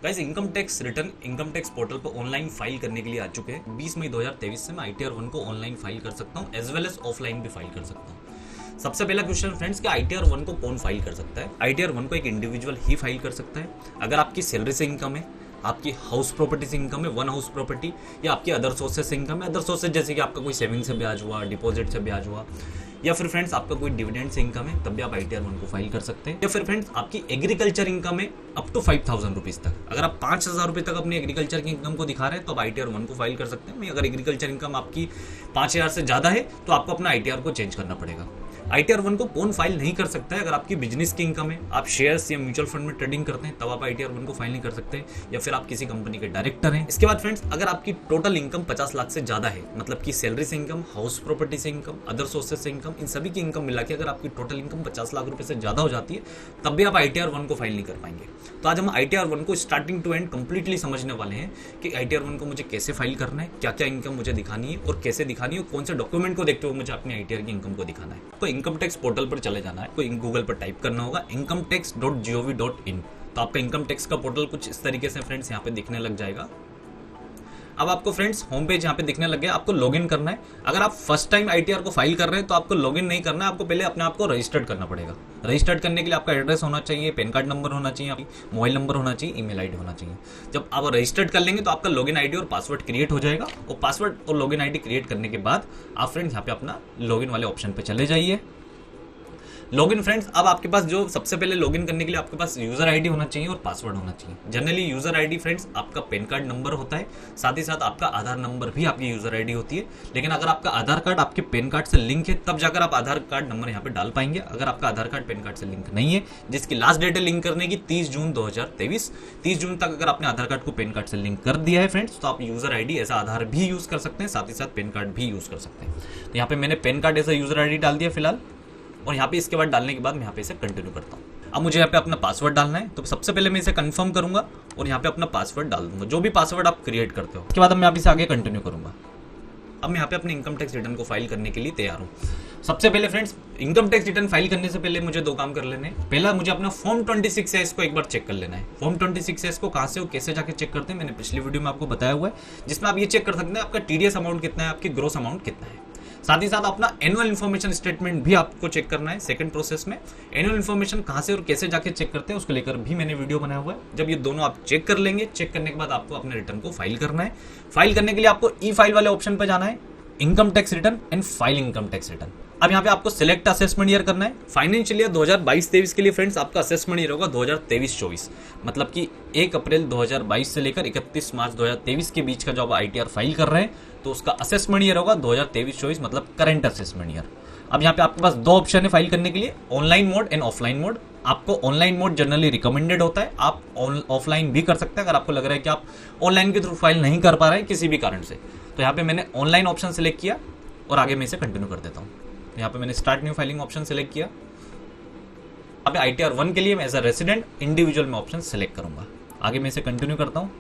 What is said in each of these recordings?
Guys income tax return income tax portal पर online file करने के लिए आ चुके हैं। 20 मई 2023 से मैं ITR 1 को ऑनलाइन फाइल कर सकता हूँ एज वेल एज ऑफलाइन भी फाइल कर सकता हूँ। सबसे पहला क्वेश्चन फ्रेंड्स कि ITR 1 को कौन फाइल कर सकता है? ITR 1 को एक इंडिविजुअल ही फाइल कर सकता है अगर आपकी सैलरी से इनकम है, आपकी हाउस प्रॉपर्टी से इनकम है, वन हाउस प्रॉपर्टी, या आपकी अदर सोर्सेज से इनकम है। अदर सोर्सेज जैसे कि आपका कोई सेविंग से ब्याज हुआ, डिपॉजिट से ब्याज हुआ, या फिर फ्रेंड्स आपका कोई डिविडेंड से इनकम है, तब भी आप ITR 1 को फाइल कर सकते हैं। या फिर फ्रेंड्स आपकी एग्रीकल्चर इनकम है अप टू 5,000 रुपीज तक। अगर आप 5,000 रुपये तक अपनी एग्रीकल्चर की इनकम को दिखा रहे हैं तो आप ITR 1 को फाइल कर सकते हैं। अगर एग्रीकल्चर इनकम आपकी 5,000 से ज्यादा है तो आपको अपना ITR को चेंज करना पड़ेगा। ITR 1 को कौन फाइल नहीं कर सकता है? अगर आपकी बिजनेस की इनकम है, आप शेयर्स या म्यूचुअल फंड में ट्रेडिंग करते हैं, तब आप ITR 1 को फाइल नहीं कर सकते, या फिर आप किसी कंपनी के डायरेक्टर हैं। इसके बाद फ्रेंड्स अगर आपकी टोटल इनकम 50 लाख से ज्यादा है, मतलब कि सैलरी से इनकम, हाउस प्रॉपर्टी से इनकम, अदर सोर्सेज से इनकम, इन सभी की इनकम मिला के अगर आपकी टोटल इनकम 50 लाख रुपए से ज्यादा हो जाती है, तब भी आप ITR 1 को फाइल नहीं कर पाएंगे। तो आज हम ITR 1 को स्टार्टिंग टू एंड कंप्लीटली समझने वाले हैं कि ITR 1 को मुझे कैसे फाइल करना है, क्या क्या इनकम मुझे दिखानी है और कैसे दिखानी है, और कौन से डॉक्यूमेंट को देखते हुए मुझे अपनी ITR की इनकम को दिखाना है। तो इनकम टैक्स पोर्टल पर चले जाना है, कोई गूगल पर टाइप करना होगा incometax.gov.in। तो आपका इनकम टैक्स का पोर्टल कुछ इस तरीके से फ्रेंड्स यहाँ पे दिखने लग जाएगा। अब आपको फ्रेंड्स होम पेज यहाँ पे दिखने लग गया, आपको लॉगिन करना है। अगर आप फर्स्ट टाइम ITR को फाइल कर रहे हैं तो आपको लॉगिन नहीं करना है, आपको पहले अपने आप को रजिस्टर्ड करना पड़ेगा। रजिस्टर्ड करने के लिए आपका एड्रेस होना चाहिए, पैन कार्ड नंबर होना चाहिए, मोबाइल नंबर होना चाहिए, ईमेल आईडी होना चाहिए। जब आप रजिस्टर्ड कर लेंगे तो आपका लॉगिन आईडी और पासवर्ड क्रिएट हो जाएगा, और पासवर्ड और लॉगिन आईडी क्रिएट करने के बाद आप फ्रेंड्स यहाँ पे अपना लॉगिन वाले ऑप्शन पे चले जाइए। लॉगिन फ्रेंड्स, अब आपके पास जो सबसे पहले लॉगिन करने के लिए आपके पास यूजर आईडी होना चाहिए और पासवर्ड होना चाहिए। जनरली यूजर आईडी फ्रेंड्स आपका पैन कार्ड नंबर होता है, साथ ही साथ आपका आधार नंबर भी आपकी यूजर आईडी होती है। लेकिन अगर आपका आधार कार्ड आपके पैन कार्ड से लिंक है तब जाकर आप आधार कार्ड नंबर यहाँ पे डाल पाएंगे। अगर आपका आधार कार्ड पैन कार्ड से लिंक नहीं है, जिसकी लास्ट डेट है लिंक करने की 30 जून 2023, 30 जून तक अगर आपने आधार कार्ड को पैन कार्ड से लिंक कर दिया है फ्रेंड्स, तो आप यूजर आईडी ऐसा आधार भी यूज कर सकते हैं, साथ ही साथ पैन कार्ड भी यूज कर सकते हैं। तो यहाँ पे मैंने पैन कार्ड ऐसा यूजर आईडी डाल दिया फिलहाल, और यहाँ पे इसके बाद डालने के बाद मैं यहाँ पे इसे कंटिन्यू करता हूँ। अब मुझे यहाँ पे अपना पासवर्ड डालना है, तो सबसे पहले मैं इसे कंफर्म करूंगा और यहाँ पे अपना पासवर्ड डाल दूंगा, जो भी पासवर्ड आप क्रिएट करते हो। उसके बाद मैं यहाँ पे आगे कंटिन्यू करूंगा। अब मैं यहाँ पे अपने इनकम टैक्स रिटर्न को फाइल करने के लिए तैयार हूँ। सबसे पहले friends income tax return file करने से पहले मुझे दो काम कर लेने हैं। पहला, मुझे अपना फॉर्म 26S को एक बार चेक कर लेना है। फॉर्म 26S को कहाँ से और कैसे जाके चेक करते हैं, मैंने पिछली वीडियो में आपको बताया हुआ है, जिसमें आप ये चेक कर सकते हैं आपका TDS अमाउंट कितना है, आपकी ग्रोस अमाउंट कितना है। साथ ही साथ अपना एनुअल इन्फॉर्मेशन स्टेटमेंट भी आपको चेक करना है। सेकंड प्रोसेस में एनुअल इन्फॉर्मेशन कहां से और कैसे जाके चेक करते हैं उसको लेकर भी मैंने वीडियो बनाया हुआ है। जब ये दोनों आप चेक कर लेंगे, चेक करने के बाद आपको अपने रिटर्न को फाइल करना है। फाइल करने के लिए आपको ई फाइल वाले ऑप्शन पर जाना है, income tax return and file income tax return. अब यहाँ पे आपको सिलेक्ट असेसमेंट ईयर करना है। फाइनेंशियल ईयर 2022-23 के लिए फ्रेंड्स आपका असेसमेंट ईयर होगा 2023-24, मतलब कि 1 अप्रैल 2022 से लेकर 31 मार्च 2023 के बीच का जो आप ITR फाइल कर रहे हैं तो उसका असेसमेंट ईयर होगा 2023-24, मतलब करंट असेसमेंट ईयर। अब यहाँ पे आपके पास दो ऑप्शन है फाइल करने के लिए, online mode and offline mode. आपको ऑनलाइन मोड जनरली रिकमेंडेड होता है, आप ऑफलाइन भी कर सकते हैं अगर आपको लग रहा है कि आप ऑनलाइन के थ्रू फाइल नहीं कर पा रहे हैं किसी भी कारण से। तो यहाँ पे मैंने ऑनलाइन ऑप्शन सेलेक्ट किया और आगे मैं इसे कंटिन्यू कर देता हूँ। यहाँ पे मैंने start new filing option select किया। अब ITR 1 के लिए मैं एज अ रेसिडेंट इंडिविजुअल में ऑप्शन सेलेक्ट करूंगा। आगे मैं इसे कंटिन्यू करता हूँ।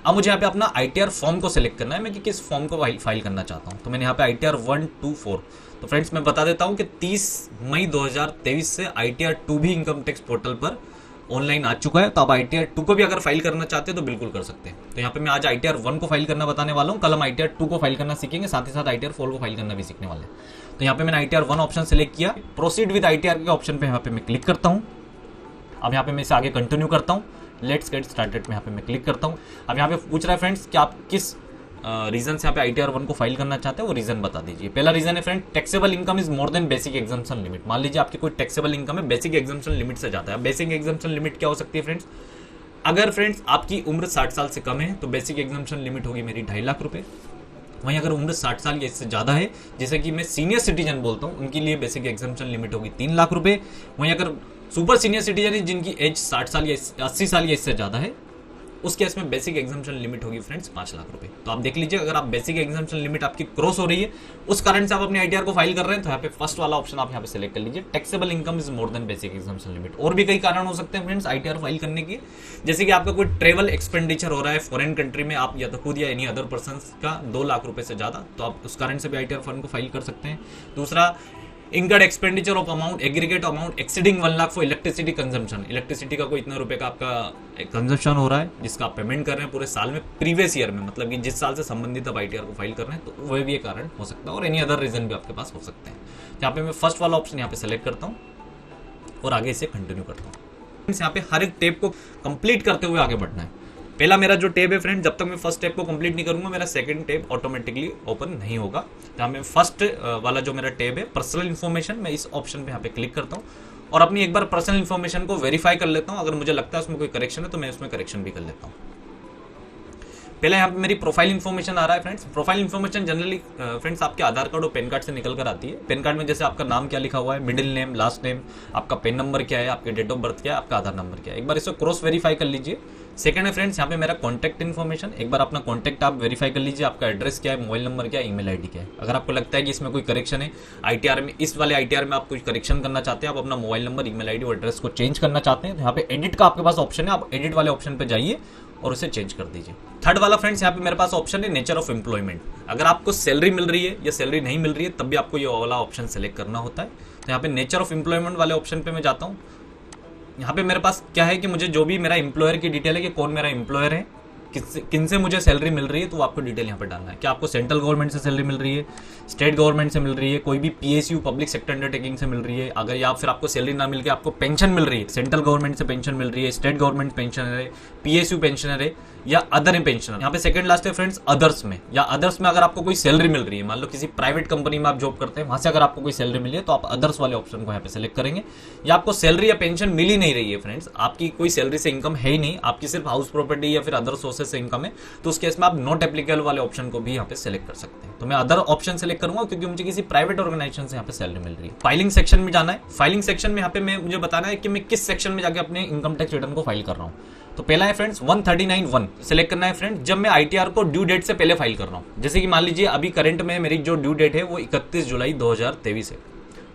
अब मुझे यहाँ पे अपना ITR फॉर्म को सिलेक्ट करना है, मैं कि किस फॉर्म को फाइल करना चाहता हूँ। तो मैंने यहाँ पे ITR 1, 2, 4। तो फ्रेंड्स मैं बता देता हूँ कि 30 मई 2023 से ITR 2 भी इनकम टैक्स पोर्टल पर ऑनलाइन आ चुका है। तो आप ITR 2 को भी अगर फाइल करना चाहते हैं तो बिल्कुल कर सकते हैं। तो यहाँ पे मैं आज ITR 1 को फाइल करना बताने वाला हूँ, कल हम ITR 2 को फाइल करना सीखेंगे, साथ ही साथ ITR 4 को फाइल करना भी सीखने वाले हैं। तो यहाँ पे मैंने ITR 1 ऑप्शन सेलेक्ट किया, प्रोसीड विद ITR के ऑप्शन पे यहाँ पे मैं क्लिक करता हूँ। अब यहाँ पे मैं इसे आगे कंटिन्यू करता हूँ, लेट्स गेट स्टार्टेड में यहाँ पे मैं क्लिक करता हूँ। अब यहाँ पे पूछ रहा है फ्रेंड्स कि आप किस रीजन से यहाँ पे ITR 1 को फाइल करना चाहते हैं, वो रीजन बता दीजिए। पहला रीजन है friend, taxable income is more than basic exemption limit. मान लीजिए आपकी कोई टैक्सेबल इनकम है बेसिक एग्जम्पशन लिमिट से ज्यादा है। बेसिक एग्जम्पशन लिमिट क्या हो सकती है फ्रेंड्स? अगर फ्रेंड्स आपकी उम्र 60 साल से कम है तो बेसिक एग्जम्पशन लिमिट होगी मेरी 2.5 लाख रुपए। वहीं अगर उम्र 60 साल या इससे ज्यादा है, जैसे कि मैं सीनियर सिटीजन बोलता हूँ, उनके लिए बेसिक एग्जम्पशन लिमिट होगी 3 लाख रुपए। वहीं अगर सुपर सीनियर सिटीजन है जिनकी एज 60 साल या 80 साल या इससे ज्यादा है, उस केस में बेसिक एग्जम्पशन लिमिट होगी फ्रेंड्स 5 लाख रुपए। तो आप देख लीजिए, अगर आप बेसिक एग्जम्पशन लिमिट आपकी क्रॉस हो रही है, उस कारण से आप अपने ITR को फाइल कर रहे हैं, तो यहाँ पे फर्स्ट वाला ऑप्शन आप यहाँ पे सिलेक्ट कर लीजिए, taxable income is more than basic exemption limit. और भी कई कारण हो सकते हैं फ्रेंड्स ITR फाइल करने के, जैसे कि आपका कोई ट्रेवल एक्सपेंडिचर हो रहा है फॉरेन कंट्री में, आप या तो खुद या एनी अदर पर्सन का 2 लाख रुपए से ज्यादा, तो आप उस कारण से भी ITR फंड को फाइल कर सकते हैं। दूसरा, income expenditure of amount aggregate amount exceeding 1 lakh for electricity consumption, electricity का कोई इतना रुपए का आपका कंजम्पशन हो रहा है जिसका आप पेमेंट कर रहे हैं पूरे साल में प्रीवियस ईयर में, मतलब कि जिस साल से संबंधित आप आईटीआर को फाइल कर रहे हैं, तो वह भी एक कारण हो सकता है और एनी अदर रीजन भी आपके पास हो सकते हैं। यहाँ पे मैं फर्स्ट वाला ऑप्शन यहाँ पे सेलेक्ट करता हूँ और आगे इसे कंटिन्यू करता हूँ। यहाँ पे हर एक टेप को कंप्लीट करते हुए आगे बढ़ना है। पहला मेरा जो टेब है फ्रेंड, जब तक मैं फर्स्ट टेब को कंप्लीट नहीं करूंगा मेरा सेकंड टेब ऑटोमेटिकली ओपन नहीं होगा। जहाँ मैं फर्स्ट वाला जो मेरा टेब है पर्सनल इन्फॉर्मेशन, मैं इस ऑप्शन पे यहाँ पे क्लिक करता हूँ और अपनी एक बार पर्सनल इन्फॉर्मेशन को वेरीफाई कर लेता हूँ। अगर मुझे लगता है उसमें कोई करेक्शन है तो मैं उसमें करेक्शन भी कर लेता हूँ। पहले यहाँ पे मेरी प्रोफाइल इन्फॉर्मेशन आ रहा है friends. Profile information generally friends आपके आधार कार्ड और पैन कार्ड से निकल कर आती है। पैन कार्ड में जैसे आपका नाम क्या लिखा हुआ है, मिडिल नेम, लास्ट नेम, आपका पैन नंबर क्या है, आपके डेट ऑफ बर्थ क्या है, आपका आधार नंबर क्या है, एक बार इसको क्रॉस वेरीफाई कर लीजिए। सेकंड है फ्रेंड्स यहाँ पे मेरा कॉन्टैक्ट इन्फॉर्मेशन, एक बार अपना कॉन्टैक्ट आप वेरीफाई कर लीजिए, आपका एड्रेस क्या है, मोबाइल नंबर क्या है, ईमेल आईडी क्या है। अगर आपको लगता है कि इसमें कोई करेक्शन है आईटीआर में, इस वाले आईटीआर में आप कोई करेक्शन करना चाहते हैं, आप अपना मोबाइल नंबर, ईमेल आईडी और एड्रेस को चेंज करना चाहते हैं, तो यहाँ पे एडिट का आपके पास ऑप्शन है, आप एडिट वाले ऑप्शन पे जाइए और उसे चेंज कर दीजिए। थर्ड वाला फ्रेंड्स यहाँ पे मेरे पास ऑप्शन है नेचर ऑफ एम्प्लॉयमेंट। अगर आपको सैलरी मिल रही है या सैलरी नहीं मिल रही है तब भी आपको ये वाला ऑप्शन सेलेक्ट करना होता है। तो यहाँ पे नेचर ऑफ एम्प्लॉयमेंट वाले ऑप्शन पे मैं जाता हूँ। यहाँ पे मेरे पास क्या है कि मुझे जो भी मेरा एम्प्लॉयर की डिटेल है कि कौन मेरा एम्प्लॉयर है, किन से मुझे सैलरी मिल रही है, तो आपको डिटेल यहाँ पे डालना है। क्या आपको सेंट्रल गवर्नमेंट से सैलरी मिल रही है, स्टेट गवर्नमेंट से मिल रही है, कोई भी पीएसयू पब्लिक सेक्टर अंडरटेकिंग से मिल रही है, अगर या फिर आपको सैलरी ना मिल के आपको पेंशन मिल रही है, सेंट्रल गवर्नमेंट से पेंशन मिल रही है, स्टेट गवर्नमेंट पेंशनर है, पीएसयू पेंशनर है या अदर पेंशनर। यहाँ पे सेकंड लास्ट है फ्रेंड्स अदर्स में, या अदर्स में अगर आपको कोई सैलरी मिल रही है, मान लो किसी प्राइवेट कंपनी में आप जॉब करते हैं, वहां से अगर आपको कोई सैलरी मिली है तो आप अदर्स वाले ऑप्शन को यहाँ पे सेलेक्ट करेंगे। या आपको सैलरी या पेंशन मिल ही नहीं रही है फ्रेंड्स, आपकी कोई सैलरी से इनकम है ही नहीं, आपकी सिर्फ हाउस प्रॉपर्टी या फिर अदर सोर्सेज से इनकम है, तो उस केस में आप नॉट एप्लीकेबल वाले ऑप्शन को भी यहाँ पे सेलेक्ट कर सकते हैं। तो मैं अदर ऑप्शन सेलेक्ट करूंगा क्योंकि मुझे किसी प्राइवेट ऑर्गेनाइजेशन से यहाँ पे सैलरी मिल रही है। फाइलिंग सेक्शन में जाना है। फाइलिंग सेक्शन में यहाँ पे मुझे बताना है कि मैं किस सेक्शन में जाके अपने इनकम टैक्स रिटर्न को फाइल कर रहा हूँ। तो पहला है फ्रेंड्स 139(1) सेलेक्ट करना है फ्रेंड्स, जब मैं आईटीआर को ड्यू डेट से पहले फाइल कर रहा हूँ। जैसे कि मान लीजिए अभी करंट में मेरी जो ड्यू डेट है वो 31 जुलाई 2023 है,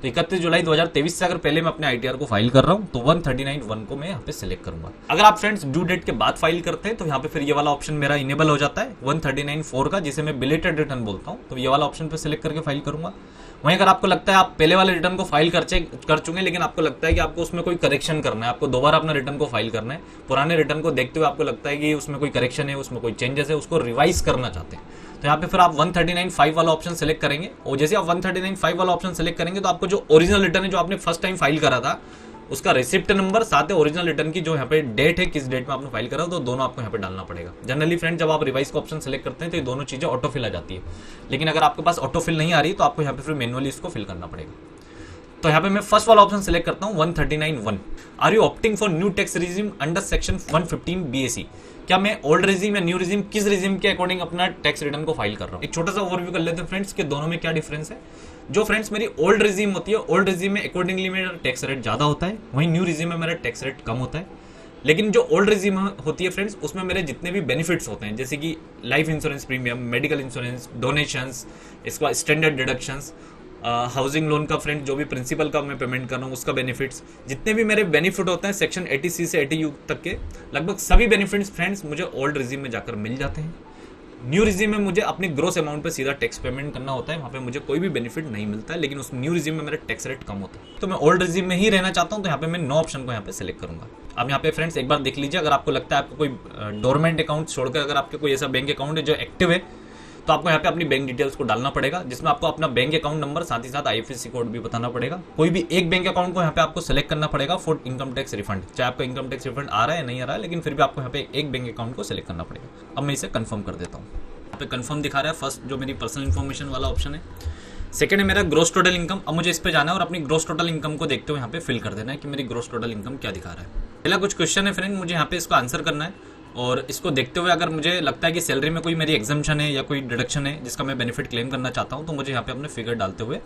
तो 31 जुलाई 2023 से अगर पहले मैं अपने आईटीआर को फाइल कर रहा हूं तो 139(1) को मैं यहाँ पे सिलेक्ट करूंगा। अगर आप फ्रेंड्स ड्यू डेट के बाद फाइल करते हैं तो यहाँ पे फिर ये वाला ऑप्शन मेरा इनेबल हो जाता है 139(4) का, जिसे मैं बिलेटेड रिटर्न बोलता हूँ। तो ये वाला ऑप्शन पे सिलेक्ट करके फाइल करूंगा। वहीं अगर आपको लगता है आप पहले वाले रिटर्न को फाइल कर चुके हैं लेकिन आपको लगता है कि आपको उसमें कोई करेक्शन करना है, आपको दोबारा अपना रिटर्न को फाइल करना है, पुराने रिटर्न को देखते हुए आपको लगता है कि उसमें कोई करेक्शन है, उसमें कोई चेंजेस है, उसको रिवाइज करना चाहते हैं, तो यहाँ पे फिर आप 139(5) वाला ऑप्शन सेलेक्ट करेंगे। और जैसे आप 139(5) वाला ऑप्शन सेलेक्ट करेंगे तो आपको जो ओरिजिनल रिटर्न है जो आपने फर्स्ट टाइम फाइल करा था उसका रिसिप्ट नंबर साथ है ओरिजिनल रिटर्न की जो यहाँ पे डेट है, किस डेट में आपने फाइल करा, तो दोनों आपको यहाँ पे डालना पड़ेगा। जनरली फ्रेंड जब आप रिवाइज का ऑप्शन सेलेक्ट करते हैं तो ये दोनों चीजें ऑटोफिल आ जाती है, लेकिन अगर आपके पास ऑटोफिल नहीं आ रही तो आपको यहाँ पे फिर मैनुअली इसको फिल करना पड़ेगा। तो यहाँ पे मैं फर्स्ट वाला ऑप्शन सेलेक्ट करता हूँ 139(1). Are you opting for new tax regime under section 115 BAC? क्या मैं ओल्ड रिजीम या न्यू रिजीम, किस रिजीम के अकॉर्डिंग अपना टैक्स रिटर्न को फाइल कर रहा हूँ। एक छोटा सा ओवरव्यू कर लेते हैं फ्रेंड्स कि दोनों में क्या डिफरेंस है। जो फ्रेंड्स मेरी ओल्ड रिजीम होती है, ओल्ड रिजीम में अकॉर्डिंगली मेरा टैक्स रेट ज्यादा होता है, वहीं न्यू रिजीम में मेरा टैक्स रेट कम होता है। लेकिन जो ओल्ड रिजीम होती है फ्रेंड्स उसमें मेरे जितने भी बेनिफिट्स होते हैं जैसे कि life insurance premium, medical insurance, donations, इसका स्टैंडर्ड डिडक्शंस, हाउसिंग लोन का फ्रेंड जो भी प्रिंसिपल का मैं पेमेंट कर रहा हूँ उसका बेनिफिट्स, जितने भी मेरे बेनिफिट होते हैं सेक्शन 80C से 80U तक के लगभग सभी बेनिफिट्स फ्रेंड्स मुझे ओल्ड रिजीम में जाकर मिल जाते हैं। न्यू रिजीम में मुझे अपनी ग्रोस अमाउंट पे सीधा टैक्स पेमेंट करना होता है, वहाँ पे मुझे कोई भी बेनिफिट नहीं मिलता है, लेकिन उस न्यू रिजीम में मेरा टैक्स रेट कम होता है। तो मैं ओल्ड रिजीम में ही रहना चाहता हूँ तो यहाँ पे मैं नो ऑप्शन को यहाँ पे सेलेक्ट करूंगा। अब यहाँ पे फ्रेंड्स एक बार देख लीजिए, अगर आपको लगता है आपको कोई डोरमेंट अकाउंट छोड़कर अगर आपके कोई ऐसा बैंक अकाउंट है जो एक्टिव है तो आपको यहाँ पे अपनी बैंक डिटेल्स को डालना पड़ेगा, जिसमें आपको अपना बैंक अकाउंट नंबर साथ ही साथ IFSC कोड भी बताना पड़ेगा। कोई भी एक बैंक अकाउंट को यहाँ पे आपको सेलेक्ट करना पड़ेगा फॉर इनकम टैक्स रिफंड, चाहे आपका इनकम टैक्स रिफंड आ रहा है नहीं आ रहा है, लेकिन फिर भी आपको यहाँ पे एक बैंक अकाउंट को सेलेक्ट करना पड़ेगा। अब मैं इसे कंफर्म कर देता हूँ। यहाँ पे कंफर्म दिखा रहा है फर्स्ट जो मेरी पर्सनल इन्फॉर्मेशन वाला ऑप्शन है। सेकंड है मेरा ग्रोस टोटल इनकम। अब मुझे इस पे जाना है और अपनी ग्रोस टोटल इनकम को देखते हुए यहाँ पे फिल कर देना है कि मेरी ग्रोस टोटल इनकम क्या दिखा रहा है। पहला कुछ क्वेश्चन है फ्रेंड, मुझे यहाँ पे इसको आंसर करना है और इसको देखते हुए अगर मुझे लगता है कि सैलरी में कोई मेरी एग्जम्पशन है या कोई डिडक्शन है जिसका मैं बेनिफिट क्लेम करना चाहता हूँ तो मुझे यहाँ पे अपने फिगर डालते हुए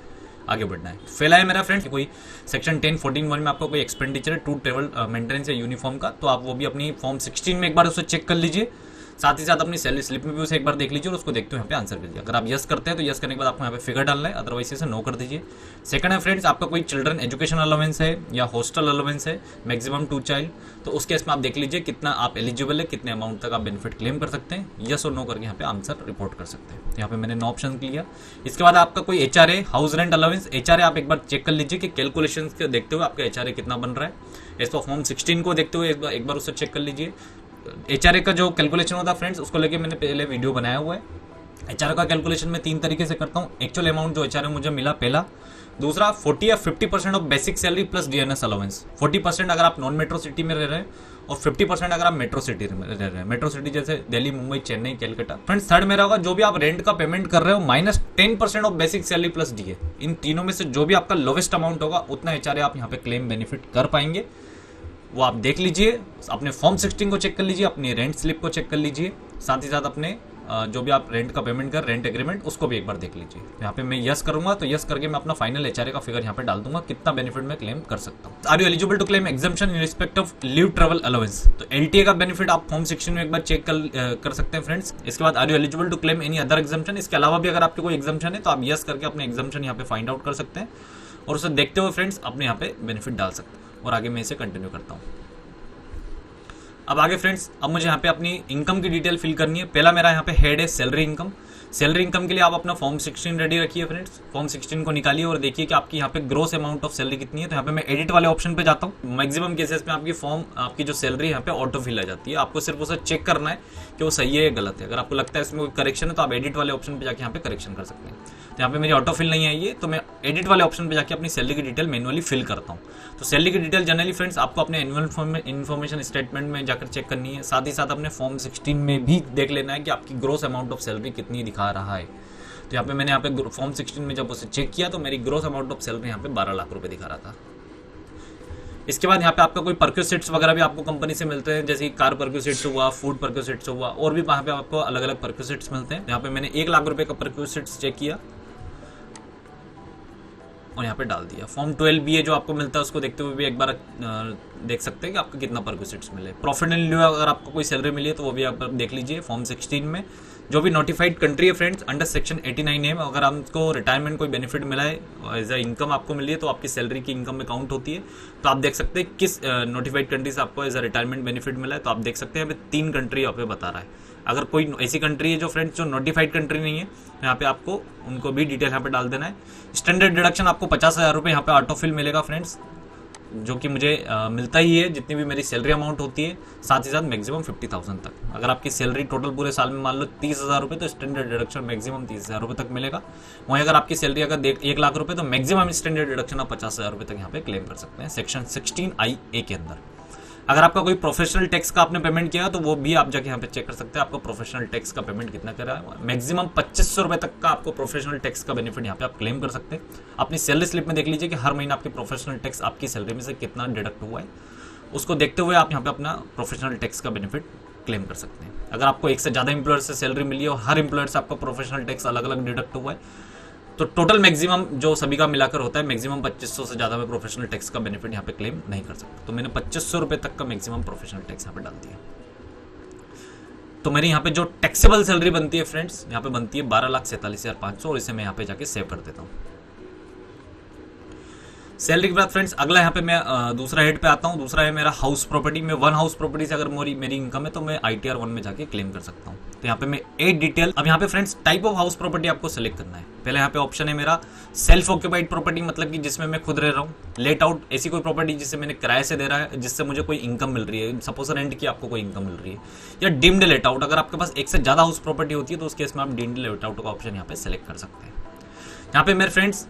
आगे बढ़ना है। पहला है मेरा फ्रेंड कोई सेक्शन 10(14)(1) में आपको कोई एक्सपेंडिचर है टू ट्रेवल मेंटेनेंस या यूनिफॉर्म का, तो आप वो भी अपनी फॉर्म 16 में एक बार उसे चेक कर लीजिए। साथ ही साथ अपनी सैलरी स्लिप में भी उसे एक बार देख लीजिए और उसको देखते हुए यहाँ पे आंसर कीजिए। अगर आप यस करते हैं तो यस करने के बाद आपको यहाँ पे फिगर डालना है, अदरवाइज इसे नो कर दीजिए। सेकंड है फ्रेंड्स, आपका कोई चिल्ड्रन एजुकेशन अलाउंस है या हॉस्टल अलाउंस है मैक्सिमम 2 चाइल्ड, तो उस केस में आप देख लीजिए कितना आप एलिजिबल है, कितने अमाउंट तक आप बेनिफिट क्लेम कर सकते हैं। यस और नो करके यहाँ पे आंसर रिपोर्ट कर सकते हैं। तो यहाँ पे मैंने 9 ऑप्शन लिया। इसके बाद आपका कोई HRA house rent allowance, HRA आप एक बार चेक कर लीजिए कि कैलकुलेशन के देखते हुए आपका HRA कितना बन रहा है। इस फॉर्म 16 को देखते हुए एक बार उससे चेक कर लीजिए। HRA का जो कैलकुलेशन होता है फ्रेंड्स, उसको लेके मैंने पहले वीडियो बनाया हुआ है। HRA का कैलकुलेशन मैं 3 तरीके से करता हूँ। एक्चुअल अमाउंट जो HRA मुझे मिला पहला, दूसरा 40 या 50% of basic salary plus DNS allowance. 40% अगर आप नॉन मेट्रो सिटी में रह रहे हैं और 50% अगर आप मेट्रो सिटी में रह रहे हैं। मेट्रो सिटी जैसे दिल्ली, मुंबई, चेन्नई, कैलकाटा। फ्रेंड्स थर्ड मेरा होगा जो भी आप रेंट का पेमेंट कर रहे हो minus 10% of basic salary plus DA। इन तीनों में से जो भी आपका लोवेस्ट अमाउंट होगा उतना HRA आप यहाँ पे क्लेम बेनिफिट कर पाएंगे। वो आप देख लीजिए, अपने फॉर्म 16 को चेक कर लीजिए, अपनी रेंट स्लिप को चेक कर लीजिए, साथ ही साथ अपने जो भी आप रेंट का पेमेंट कर रेंट एग्रीमेंट उसको भी एक बार देख लीजिए। यहाँ पे मैं यस करूंगा तो यस करके मैं अपना फाइनल HRA का फिगर यहाँ पे डाल दूंगा, कितना बेनिफिट मैं क्लेम कर सकता हूँ। Are you eligible to claim exemption in respect of leave travel allowance, तो LTA का बेनिफिट आप फॉर्म 16 में एक बार चेक कर सकते हैं फ्रेंड्स। इसके बाद are you eligible to claim any other exemption, इसके अलावा भी अगर आपके कोई एग्जम्पशन है तो आप यस करके अपने एग्जम्पशन यहाँ पे फाइंड आउट कर सकते हैं और उसे देखते हुए फ्रेंड्स अपने यहाँ पे बेनिफिट डाल सकते हैं। और आगे मैं इसे कंटिन्यू करता हूँ। अब आगे फ्रेंड्स, अब मुझे यहाँ पे अपनी इनकम की डिटेल फिल करनी है। पहला मेरा यहाँ पे हेड है सैलरी इनकम। सैलरी इनकम के लिए आप अपना फॉर्म 16 रेडी रखिए फ्रेंड्स। फॉर्म 16 को निकालिए और देखिए कि आपकी यहाँ पे ग्रोस अमाउंट ऑफ सैलरी कितनी है। तो यहाँ पे मैं एडिट वाले ऑप्शन पे जाता हूँ। मैक्सिमम केसेस में आपकी फॉर्म आपकी जो सैलरी यहाँ पे ऑटो फिल आ जाती है, आपको सिर्फ उसे चेक करना है कि वो सही है या गलत है। अगर आपको लगता है इसमें कोई करेक्शन है तो आप एडिट वाले ऑप्शन पे जाके यहाँ पे करेक्शन कर सकते हैं। तो यहाँ पे मेरी ऑटो फिल नहीं आई है तो मैं एडिट वाले ऑप्शन पे जाके अपनी सैलरी की डिटेल मैनुअली फिल करता हूँ। तो सैलरी की डिटेल जनरली फ्रेंड्स आपको अपने एनुअल इन्फॉर्मेशन स्टेटमेंट में जाकर चेक करनी है। साथ ही साथ अपने फॉर्म 16 में भी देख लेना है कि आपकी ग्रोस अमाउंट ऑफ सैलरी कितनी दिखा रहा है। तो यहाँ पे मैंने यहाँ पे फॉर्म 16 में जब उसे चेक किया तो मेरी ग्रोस अमाउंट ऑफ सैलरी यहाँ पे 12 लाख रुपए दिखा रहा था। इसके बाद यहाँ पे आपका कोई परक्यूसिट्स वगैरह भी आपको कंपनी से मिलते हैं, जैसे कार परक्यूसिट्स हुआ, फूड परक्यूसिट्स हुआ, और भी वहाँ पे आपको अलग अलग परक्यूसिट्स मिलते हैं। यहाँ पे मैंने 1 लाख रुपए का परक्यूसिट्स चेक किया और यहाँ पे डाल दिया। फॉर्म 12BA जो आपको मिलता है उसको देखते हुए भी एक बार देख सकते हैं कि आपको कितना परक्यूसिट्स मिले। प्रॉफिट एंड लीव अगर आपको कोई सैलरी मिली है तो वो भी आप देख लीजिए फॉर्म 16 में। जो भी नोटिफाइड कंट्री है फ्रेंड्स अंडर सेक्शन 89 है, अगर आपको रिटायरमेंट कोई बेनिफिट मिला है एज अ इनकम आपको मिली है तो आपकी सैलरी की इनकम में काउंट होती है। तो आप देख सकते हैं किस नोटिफाइड कंट्री से आपको एज अ रिटायरमेंट बेनिफिट मिला है। तो आप देख सकते हैं यहाँ पे 3 कंट्री यहाँ पे बता रहा है। अगर कोई ऐसी कंट्री है जो फ्रेंड्स जो नोटिफाइड कंट्री नहीं है, यहाँ पे आपको उनको भी डिटेल यहाँ पे डाल देना है। स्टैंडर्ड डिडक्शन आपको 50,000 रुपये यहाँ पे ऑटोफिल मिलेगा फ्रेंड्स, जो कि मुझे मिलता ही है जितनी भी मेरी सैलरी अमाउंट होती है। साथ ही साथ मैक्सिमम 50,000 तक। अगर आपकी सैलरी टोटल पूरे साल में मान लो 30,000 रुपये तो स्टैंडर्ड डिडक्शन मैक्सिमम 30,000 रुपये तक मिलेगा। वहीं अगर आपकी सैलरी अगर 1 लाख रुपये तो मैक्सिमम स्टैंडर्ड डिडक्शन आप 50,000 रुपये तक यहाँ पे क्लेम कर सकते हैं सेक्शन 16IA के अंदर। अगर आपका कोई प्रोफेशनल टैक्स का आपने पेमेंट किया तो वो भी आप जाके यहाँ पे चेक कर सकते हैं आपको प्रोफेशनल टैक्स का पेमेंट कितना करा है। मैक्सिमम 2500 रुपये तक का आपको प्रोफेशनल टैक्स का बेनिफिट यहाँ पे आप क्लेम कर सकते हैं। अपनी सैलरी स्लिप में देख लीजिए कि हर महीना आपके प्रोफेशनल टैक्स आपकी सैलरी में से कितना डिडक्ट हुआ है, उसको देखते हुए आप यहाँ पे अपना प्रोफेशनल टैक्स का बेनिफिट क्लेम कर सकते हैं। अगर आपको एक से ज़्यादा एम्प्लॉयर से सैलरी मिली है और हर एम्प्लॉयर से आपका प्रोफेशनल टैक्स अलग अलग डिडक्ट हुआ है तो टोटल मैक्सिमम जो सभी का मिलाकर होता है मैक्सिमम 2500 से ज़्यादा में प्रोफेशनल टैक्स का बेनिफिट यहाँ पे क्लेम नहीं कर सकता। तो मैंने 2500 रुपये तक का मैक्सिमम प्रोफेशनल टैक्स यहाँ पे डाल दिया। तो मेरी यहाँ पे जो टैक्सेबल सैलरी बनती है फ्रेंड्स यहाँ पे बनती है 12,47,500 और इसे मैं यहाँ पे जाके सेव कर देता हूँ। सैलरी के बाद फ्रेंड्स अगला यहाँ पे मैं दूसरा हेड पे आता हूँ। दूसरा है मेरा हाउस प्रॉपर्टी में 1 हाउस प्रॉपर्टी से अगर मेरी इनकम है तो मैं ITR 1 में जाके क्लेम कर सकता हूँ। तो यहाँ पे मैं 8 डिटेल। अब यहाँ पे friends type of house property आपको सेलेक्ट करना है। पहले यहाँ पे ऑप्शन है मेरा सेल्फ ऑक्यूपाइड प्रॉपर्टी, मतलब कि जिसमें मैं खुद रह रहा हूँ। लेट आउट ऐसी कोई प्रॉपर्टी जिसे मैंने किराए से दे रहा है जिससे मुझे कोई इनकम मिल रही है, सपोज रेंट की आपको कोई इनकम मिल रही है। या डीम्ड लेट आउट, अगर आपके पास एक से ज्यादा हाउस प्रॉपर्टी होती है तो उस केस में आप डीम्ड लेट आउट का ऑप्शन यहाँ पे सेलेक्ट कर सकते हैं। यहाँ पे मेरे फ्रेंड्स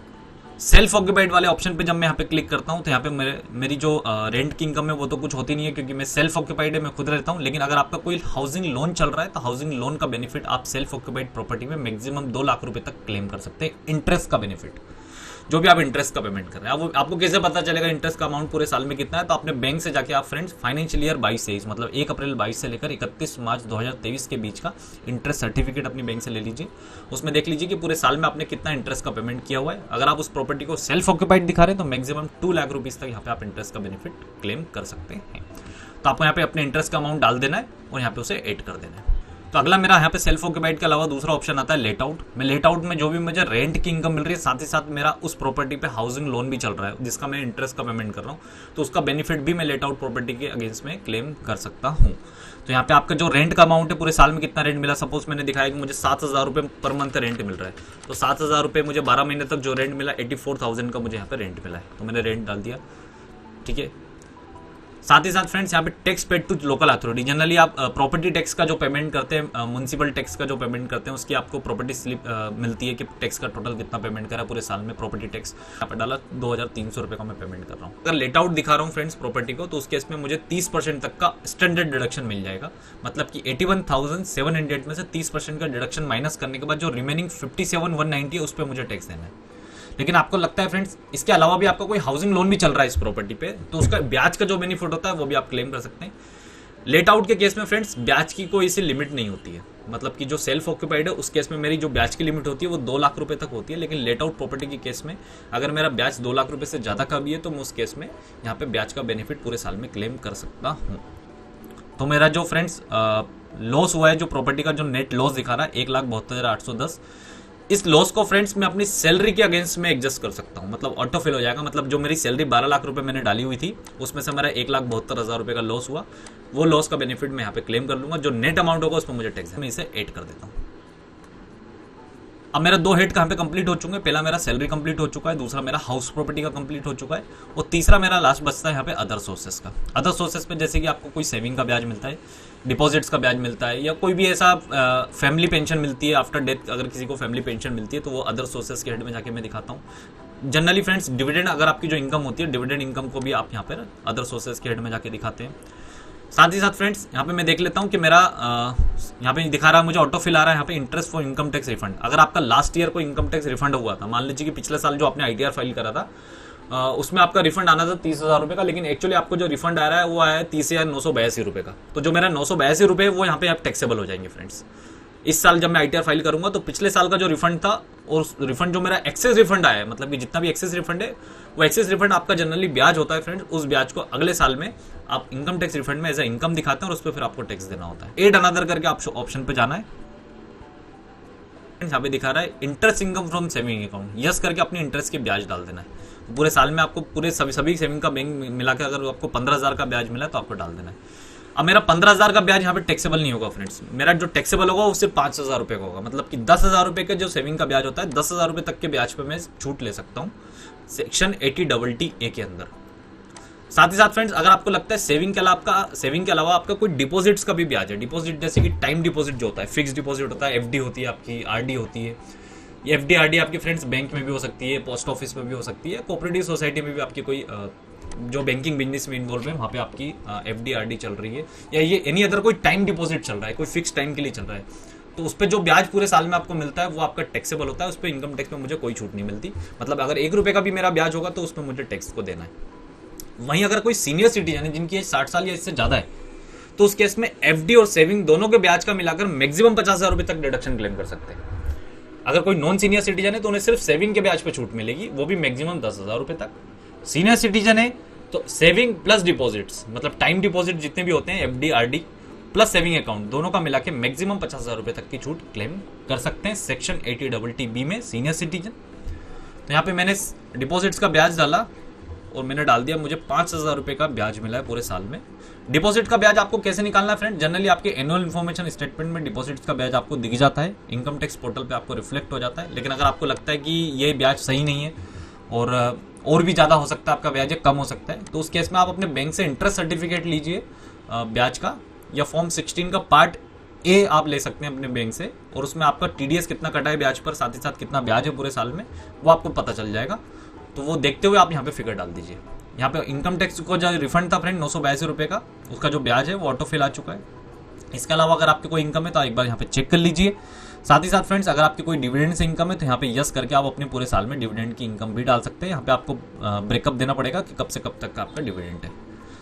सेल्फ ऑक्यूपाइड वाले ऑप्शन पे जब मैं यहाँ पे क्लिक करता हूँ तो यहाँ पे मेरी जो रेंट की इनकम है वो तो कुछ होती नहीं है क्योंकि मैं सेल्फ ऑक्यूपाइड है, मैं खुद रहता हूँ। लेकिन अगर आपका कोई हाउसिंग लोन चल रहा है तो हाउसिंग लोन का बेनिफिट आप सेल्फ ऑक्यूपाइड प्रॉपर्टी में मैक्सिमम 2 लाख रुपए तक क्लेम कर सकते हैं। इंटरेस्ट का बेनिफिट, जो भी आप इंटरेस्ट का पेमेंट कर रहे हैं, आपको कैसे पता चलेगा इंटरेस्ट का अमाउंट पूरे साल में कितना है? तो अपने बैंक से जाके आप फ्रेंड्स फाइनेंशियल ईयर 22-23 मतलब 1 अप्रैल 22 से लेकर 31 मार्च 2023 के बीच का इंटरेस्ट सर्टिफिकेट अपनी बैंक से ले लीजिए। उसमें देख लीजिए कि पूरे साल में आपने कितना इंटरेस्ट का पेमेंट किया हुआ है। अगर आप उस प्रॉपर्टी को सेल्फ ऑक्यूपाइड दिखा रहे हैं तो मैक्सिमम 2 लाख रुपीज तक यहाँ पे आप इंटरेस्ट का बेनिफिट क्लेम कर सकते हैं। तो आपको यहाँ पे अपने इंटरेस्ट का अमाउंट डाल देना है और यहाँ पे उसे ऐड कर देना है। तो अगला मेरा यहाँ पे सेल्फ ऑक्यूपाइड के अलावा दूसरा ऑप्शन आता है लेट आउट। मैं लेट आउट में जो भी मुझे रेंट की इनकम मिल रही है, साथ ही साथ मेरा उस प्रॉपर्टी पे हाउसिंग लोन भी चल रहा है जिसका मैं इंटरेस्ट का पेमेंट कर रहा हूँ, तो उसका बेनिफिट भी मैं लेट आउट प्रॉपर्टी के अगेंस्ट में क्लेम कर सकता हूँ। तो यहाँ पे आपका जो रेंट का अमाउंट है, पूरे साल में कितना रेंट मिला, सपोज मैंने दिखाया कि मुझे 7,000 रुपये पर मंथ रेंट मिल रहा है, तो 7,000 रुपये मुझे 12 महीने तक जो रेंट मिला 84,000 का मुझे यहाँ पे रेंट मिला है, तो मैंने रेंट डाल दिया। ठीक है, साथ ही साथ फ्रेंड्स यहाँ पे tax paid to local authority, generally आप प्रॉपर्टी टैक्स का जो पेमेंट करते हैं, म्युनिसिपल टैक्स का जो पेमेंट करते हैं, उसकी आपको प्रॉपर्टी स्लिप मिलती है कि टैक्स का टोटल कितना पेमेंट करा पूरे साल में प्रॉपर्टी टैक्स। यहाँ पे डाला 2,300 रुपये का मैं पेमेंट कर रहा हूँ। अगर लेट आउट दिखा रहा हूँ फ्रेंड्स प्रॉपर्टी को, तो उस केस में मुझे 30% तक का स्टैंडर्ड डिडक्शन मिल जाएगा, मतलब कि 81,700 में से 30% का डिडक्शन माइनस करने के बाद जो रिमेनिंग 57,190 है उस पर मुझे टैक्स देना है। लेकिन आपको लगता है फ्रेंड्स इसके अलावा भी आपका कोई हाउसिंग लोन भी चल रहा है इस प्रॉपर्टी पे, तो उसका ब्याज का जो बेनिफिट होता है वो भी आप क्लेम कर सकते हैं। लेट आउट के केस में फ्रेंड्स ब्याज की कोई सी लिमिट नहीं होती है, मतलब कि जो सेल्फ ऑक्यूपाइड है उस केस में मेरी जो ब्याज की लिमिट होती है वो 2 लाख रुपए तक होती है, लेकिन लेट आउट प्रॉपर्टी के केस में अगर मेरा ब्याज 2 लाख रुपए से ज्यादा का भी है तो मैं उस केस में यहाँ पे ब्याज का बेनिफिट पूरे साल में क्लेम कर सकता हूँ। तो मेरा जो फ्रेंड्स लॉस हुआ है, जो प्रॉपर्टी का जो नेट लॉस दिखा रहा है 1,72,810, इस लॉस को फ्रेंड्स मैं अपनी सैलरी के अगेंस्ट में एडजस्ट कर सकता हूं, मतलब ऑटो फिल हो जाएगा। मतलब जो मेरी सैलरी 12 लाख रुपए मैंने डाली हुई थी उसमें से मेरा 1,72,000 रुपए का लॉस हुआ, वो लॉस का बेनिफिट मैं यहाँ पे क्लेम कर लूंगा। जो नेट अमाउंट होगा उसमें मुझे टैक्स है, मैं इसे ऐड कर देता हूँ। अब मेरा 2 हेड कहाँ पे कंप्लीट हो चुके हैं, पहला मेरा सैलरी कंप्लीट हो चुका है, दूसरा मेरा हाउस प्रॉपर्टी का कंप्लीट हो चुका है, और तीसरा मेरा लास्ट बचता है यहाँ पे अदर सोर्सेस का। अदर सोर्सेस पे जैसे कि आपको कोई सेविंग का ब्याज मिलता है, डिपॉजिट्स का ब्याज मिलता है, या कोई भी ऐसा फैमिली पेंशन मिलती है आफ्टर डेथ, अगर किसी को फैमिली पेंशन मिलती है तो वो अदर सोर्सेस के हेड में जाके मैं दिखाता हूँ। जनरली फ्रेंड्स डिविडेंड, अगर आपकी जो इनकम होती है डिविडेंड इनकम को भी आप यहाँ पर अदर सोर्सेस के हेड में जाके दिखाते हैं। साथ ही साथ फ्रेंड्स यहाँ पे मैं देख लेता हूँ कि मेरा यहाँ पे दिखा रहा है मुझे ऑटो फिल आ रहा है यहाँ पे interest for income tax refund. अगर आपका लास्ट ईयर को इनकम टैक्स रिफंड हुआ था, मान लीजिए कि पिछले साल जो आपने आईटीआर फाइल करा था उसमें आपका रिफंड आना था 30,000 रुपये का, लेकिन एक्चुअली आपको जो रिफंड आ रहा है वो आया है 30,982 रुपये का, तो जो मेरा 982 रुपये वो यहाँ पे आप टैक्सेबल हो जाएंगे फ्रेंड्स। इस साल जब मैं आईटीआर फाइल करूंगा तो पिछले साल का जो रिफंड था और रिफंड जो मेरा एक्सेस रिफंड आया है, मतलब कि जितना भी एक्सेस रिफंड है वो एक्सेस रिफंड आपका जनरली ब्याज होता है फ्रेंड्स, उस ब्याज को अगले साल में आप इनकम टैक्स रिफंड में एज ए इनकम दिखाते हैं और उस पर फिर आपको टैक्स देना होता है। एड अनदर करके आप ऑप्शन पे जाना है, यहाँ पे दिखा रहा है interest income from saving account, yes करके अपनी इंटरेस्ट के ब्याज डाल देना है। पूरे साल में आपको पूरे सभी सेविंग का बैंक मिला के अगर आपको 15,000 का ब्याज मिला तो आपको डाल देना है। अब मेरा 15,000 का ब्याज यहाँ पे टैक्सेबल नहीं होगा फ्रेंड्स, मेरा जो टैक्सेबल होगा वो सिर्फ 5,000 रुपये का होगा, मतलब कि 10,000 रुपये का जो सेविंग का ब्याज होता है 10,000 रुपये तक के ब्याज पे मैं छूट ले सकता हूँ सेक्शन 80TTA के अंदर। साथ ही साथ फ्रेंड्स अगर आपको लगता है सेविंग के अलावा आपका कोई डिपॉजिट्स का भी ब्याज है, डिपॉजिट जैसे कि टाइम डिपॉजिट जो होता है, फिक्स डिपॉजिट होता है, एफडी होती है आपकी, आरडी होती है, ये एफडी आरडी आपकी फ्रेंड्स बैंक में भी हो सकती है, पोस्ट ऑफिस में भी हो सकती है, कोऑपरेटिव सोसाइटी में भी आपकी कोई जो बैंकिंग बिजनेस में इन्वॉल्व है वहाँ पे आपकी एफडी आरडी चल रही है, या ये एनी अदर कोई टाइम डिपॉजिट चल रहा है, कोई फिक्स टाइम के लिए चल रहा है, तो उस पर जो ब्याज पूरे साल में आपको मिलता है वो आपका टैक्सेबल होता है, उस पर इनकम टैक्स में मुझे कोई छूट नहीं मिलती। मतलब अगर 1 रुपये का भी मेरा ब्याज होगा तो उसमें मुझे टैक्स को देना है। वहीं अगर कोई सीनियर सिटीजन है जिनकी एज 60 साल या इससे ज्यादा है तो उस केस में एफडी और सेविंग दोनों के ब्याज का मिलाकर मैक्सिमम 50,000 रुपये तक डिडक्शन क्लेम कर सकते हैं। अगर कोई नॉन सीनियर सिटीजन है तो उन्हें सिर्फ सेविंग के ब्याज पे छूट मिलेगी, वो भी मैक्सिमम 10,000 रुपये तक। सीनियर सिटीजन है तो सेविंग प्लस डिपॉजिट्स, मतलब टाइम डिपॉजिट जितने भी होते हैं FD RD plus saving account दोनों का मिला के मैक्सिमम 50,000 रुपये तक की छूट क्लेम कर सकते हैं सेक्शन 80TB में सीनियर सिटीजन। तो यहाँ पे मैंने डिपॉजिट्स का ब्याज डाला और मैंने डाल दिया, मुझे 5,000 रुपये का ब्याज मिला है पूरे साल में। डिपॉजिट का ब्याज आपको कैसे निकालना है फ्रेंड, जनरली आपके एनुअल इन्फॉर्मेशन स्टेटमेंट में डिपॉजिट्स का ब्याज आपको दिख जाता है, इनकम टैक्स पोर्टल पे आपको रिफ्लेक्ट हो जाता है। लेकिन अगर आपको लगता है कि ये ब्याज सही नहीं है और भी ज़्यादा हो सकता है आपका ब्याज कम हो सकता है, तो उस केस में आप अपने बैंक से इंटरेस्ट सर्टिफिकेट लीजिए ब्याज का, या फॉर्म 16 का पार्ट ए आप ले सकते हैं अपने बैंक से, और उसमें आपका टीडीएस कितना कटा है ब्याज पर, साथ ही साथ कितना ब्याज है पूरे साल में वो आपको पता चल जाएगा। तो वो देखते हुए आप यहाँ पे फिगर डाल दीजिए। यहाँ पे इनकम टैक्स को जो रिफंड था फ्रेंड 982 रुपये का, उसका जो ब्याज है वो ऑटो फिल आ चुका है। इसके अलावा अगर आपकी कोई इनकम है तो एक बार यहाँ पे चेक कर लीजिए। साथ ही साथ फ्रेंड्स अगर आपकी कोई डिविडेंड से इनकम है तो यहाँ पे यस करके आप अपने पूरे साल में डिविडेंड की इनकम भी डाल सकते हैं। यहाँ पे आपको ब्रेकअप देना पड़ेगा कि कब से कब तक का आपका डिविडेंड है,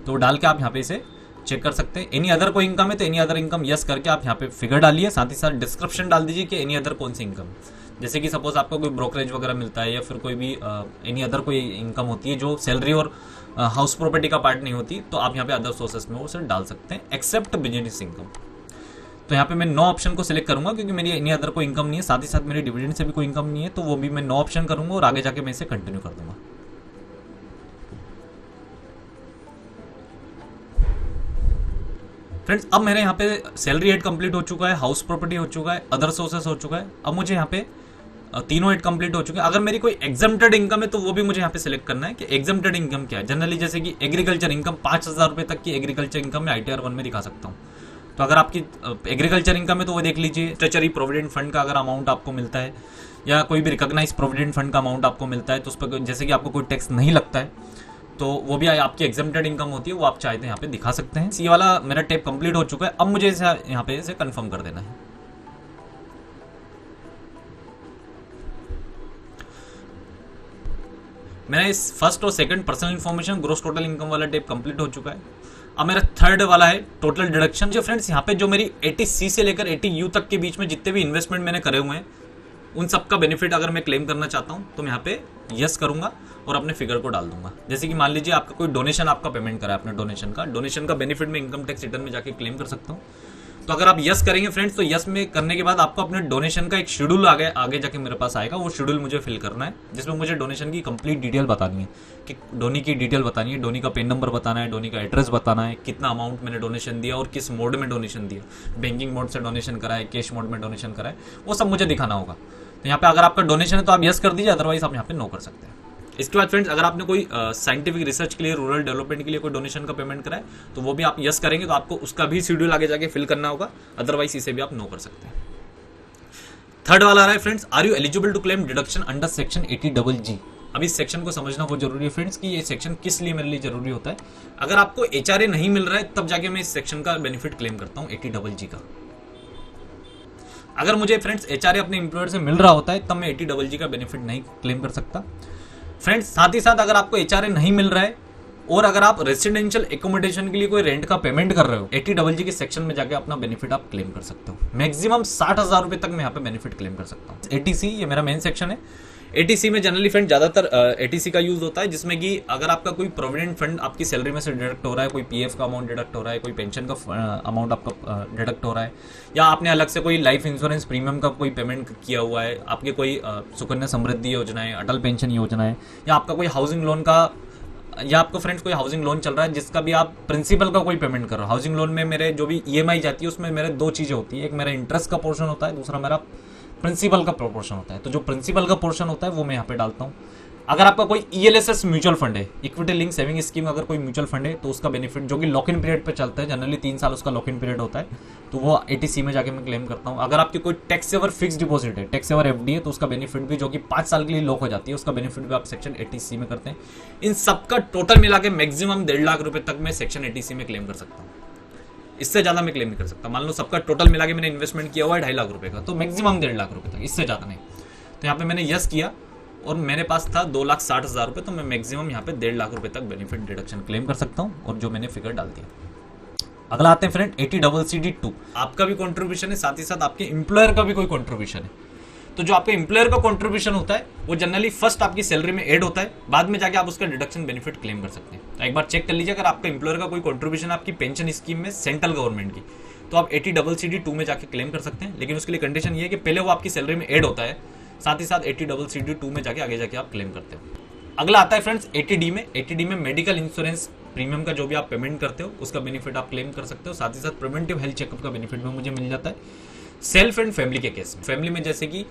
तो वो डाल के आप यहाँ पे इसे चेक कर सकते हैं। एनी अदर कोई इनकम है तो एनी अदर इनकम यस करके आप यहाँ पे फिगर डालिए, साथ ही साथ डिस्क्रिप्शन डाल दीजिए कि एनी अदर कौन सी इनकम, जैसे कि सपोज आपको कोई ब्रोकरेज वगैरह मिलता है या फिर कोई भी एनी अदर कोई इनकम होती है जो सैलरी और हाउस प्रॉपर्टी का पार्ट नहीं होती, तो आप यहाँ पे अदर सोर्सेस में वो उसे डाल सकते हैं एक्सेप्ट बिजनेस इनकम। तो यहाँ पे मैं नो ऑप्शन को सिलेक्ट करूंगा क्योंकि मेरी एनी अदर कोई इनकम नहीं है, साथ ही साथ मेरी डिविडेंड से भी कोई इनकम नहीं है, तो वो भी मैं नो ऑप्शन करूंगा और आगे जाके मैं इसे कंटिन्यू कर दूंगा। फ्रेंड्स अब मेरे यहाँ पे सैलरी एड कंप्लीट हो चुका है, हाउस प्रॉपर्टी हो चुका है, अदर सोर्सेस हो चुका है। अब मुझे यहाँ पे तीनों एड कंप्लीट हो चुके हैं। अगर मेरी कोई एग्जाम्प्टेड इनकम है तो वो भी मुझे यहाँ पे सिलेक्ट करना है कि एग्जाम्प्टेड इनकम क्या है। जनरली जैसे कि एग्रीकल्चर इनकम 5,000 रुपए तक की एग्रीकल्चर इनकम मैं ITR 1 में दिखा सकता हूँ। तो अगर आपकी एग्रीकल्चर इनकम है तो वो देख लीजिए। स्टैट्यूटरी प्रोविडेंट फंड का अगर अमाउंट आपको मिलता है या कोई भी रिकॉग्नाइज प्रोविडेंट फंड का अमाउंट आपको मिलता है तो उस पर जैसे कि आपको कोई टैक्स नहीं लगता है तो वो भी आपकी एग्जेम्प्टेड इनकम होती है, वो आप चाहते हैं यहाँ पे दिखा सकते हैं। ये वाला मेरा टैब कंप्लीट हो चुका है। अब मुझे इसे यहाँ पे इसे कंफर्म कर देना है। मेरा इस फर्स्ट और second personal information gross total income वाला टैब कंप्लीट हो चुका है। अब मेरा थर्ड वाला है टोटल डिडक्शन। जो फ्रेंड्स यहाँ पे जो मेरी 80C से लेकर 80U तक के बीच में जितने भी इन्वेस्टमेंट मैंने करे हुए हैं उन सब का बेनिफिट अगर मैं क्लेम करना चाहता हूँ तो मैं यहाँ पे यस करूंगा और अपने फिगर को डाल दूंगा। जैसे कि मान लीजिए आपका कोई डोनेशन आपका पेमेंट करा है, अपने डोनेशन का बेनिफिट में इनकम टैक्स रिटर्न में जाके क्लेम कर सकता हूँ। तो अगर आप यस करेंगे फ्रेंड्स तो यस में करने के बाद आपको अपने डोनेशन का एक शेड्यूल आगे जाके मेरे पास आएगा। वो शेड्यूल मुझे फिल करना है जिसमें मुझे डोनेशन की कंप्लीट डिटेल बतानी है कि डोनी की डिटेल बतानी है, डोनी का पेन नंबर बताना है, डोनी का एड्रेस बताना है, कितना अमाउंट मैंने डोनेशन दिया और किस मोड में डोनेशन दिया, बैंकिंग मोड से डोनेशन करा है, कैश मोड में डोनेशन करा है, वो सब मुझे दिखाना होगा। तो यहाँ पे अगर आपका डोनेशन है तो आप यस कर दीजिए, अदरवाइज आप यहाँ पे नो कर सकते हैं। इसके बाद फ्रेंड्स अगर आपने कोई साइंटिफिक रिसर्च के लिए, रूरल डेवलपमेंट के लिए कोई डोनेशन का पेमेंट करा है तो वो भी आप यस करेंगे तो आपको उसका भी शेड्यूल आगे जाके फिल करना होगा, अदरवाइज इसे भी आप नो कर सकते हैं। थर्ड वाला आ रहा है friends, are you eligible to claim deduction under section 80GG। अब इस सेक्शन को समझना बहुत जरूरी है फ्रेंड्स कि ये सेक्शन किस लिए मेरे लिए जरूरी होता है। अगर आपको HRA नहीं मिल रहा है तब जाके मैं इस सेक्शन का बेनिफिट क्लेम करता हूँ 80GG का। अगर मुझे फ्रेंड्स HRA अपने एम्प्लॉयर से मिल रहा होता है तब मैं 80GG का बेनिफिट नहीं क्लेम कर सकता। फ्रेंड्स साथ ही साथ अगर आपको HRA नहीं मिल रहा है और अगर आप रेसिडेंशियल एकोमोडेशन के लिए कोई रेंट का पेमेंट कर रहे हो 80GG के सेक्शन में जाके अपना बेनिफिट आप क्लेम कर सकते हो। मैक्सिमम 60,000 रुपए तक मैं यहाँ पे बेनिफिट क्लेम कर सकता हूँ। ATC ये मेरा मेन सेक्शन है। ATC में जनरली फ्रेंड ज्यादातर ATC का यूज होता है जिसमें कि अगर आपका कोई प्रोविडेंट फंड आपकी सैलरी में से डिडक्ट हो रहा है, कोई PF का अमाउंट डिडक्ट हो रहा है, कोई पेंशन का अमाउंट आपका डिडक्ट हो रहा है, या आपने अलग से कोई लाइफ इंश्योरेंस प्रीमियम का कोई पेमेंट किया हुआ है, आपके कोई सुकन्या समृद्धि योजना है, अटल पेंशन योजना है, या आपका कोई हाउसिंग लोन का, या आपको फ्रेंड्स कोई हाउसिंग लोन चल रहा है जिसका भी आप प्रिंसिपल का कोई पेमेंट कर रहे हो। हाउसिंग लोन में मेरे जो भी EMI जाती है उसमें मेरे दो चीजें होती है, एक मेरा इंटरेस्ट का पोर्शन होता है, दूसरा मेरा प्रिंसिपल का प्रोपोर्शन होता है। तो जो प्रिंसिपल का पोर्शन होता है वो मैं यहाँ पे डालता हूँ। अगर आपका कोई ELSS म्यूचुअल फंड है, इक्विटी लिंक सेविंग स्कीम, अगर कोई म्यूचुअल फंड है तो उसका बेनिफिट जो कि लॉक इन पीरियड पे चलता है, जनरली 3 साल उसका लॉक इन पीरियड होता है, तो वो ATC में जाके मैं क्लेम करता हूँ। अगर आपकी कोई टैक्स सेवर फिक्स डिपॉजिट है, टैक्स सेवर FD है, तो उसका बेनिफिट भी जो कि 5 साल के लिए लॉक हो जाती है, उसका बेनिफिट भी आप सेक्शन 80C में करते हैं। इन सबका टोटल मिला के मैक्सिमम 1.5 लाख रुपए तक मैं सेक्शन 80C में क्लेम कर सकता हूँ। इससे ज्यादा मैं क्लेम नहीं कर सकता। मान लो सबका टोटल मिला के मैंने इन्वेस्टमेंट किया हुआ है 2.5 लाख रुपए का, तो मैक्सिमम 1.5 लाख रुपए तक, इससे ज्यादा नहीं। तो यहाँ पे मैंने यस किया और मेरे पास था 2,60,000 रुपए, तो मैं मैक्सिमम यहाँ पे 1.5 लाख रुपए तक बेनिफिट डिडक्शन क्लेम कर सकता हूँ, और जो मैंने फिगर डाल दिया। अगला आते हैं फ्रेंड 80CCD2। आपका भी कॉन्ट्रीब्यूशन है, साथ ही साथ आपके एम्प्लॉयर का भी कोई कॉन्ट्रीब्यूशन है। तो जो आपके एम्प्लॉयर का कॉन्ट्रीब्यूशन होता है वो जनरली फर्स्ट आपकी सैलरी में ऐड होता है, बाद में जाके आप उसका डिडक्शन बेनिफिट क्लेम कर सकते हैं। तो एक बार चेक कर लीजिए, अगर आपका एम्प्लॉयर का कोई कॉन्ट्रीब्यूशन आपकी पेंशन स्कीम में सेंट्रल गवर्नमेंट की, तो आप 80CCD2 में जाके क्लेम कर सकते हैं। लेकिन उसके लिए कंडीशन ये है कि पहले वो आपकी सैलरी में ऐड होता है, साथ ही साथ 80CCD2 में जाके आगे जाके आप क्लेम करते हो। अगला आता है फ्रेंड्स 80D में। 80D में मेडिकल इंश्योरेंस प्रीमियम का जो भी आप पेमेंट करते हो उसका बेनिफिट आप क्लेम कर सकते हो, साथ ही साथ प्रिवेंटिव हेल्थ चेकअप का बेनिफिट भी मुझे मिल जाता है। सेल्फ एंड फैमिली के केस में, फैमिली में जैसे कि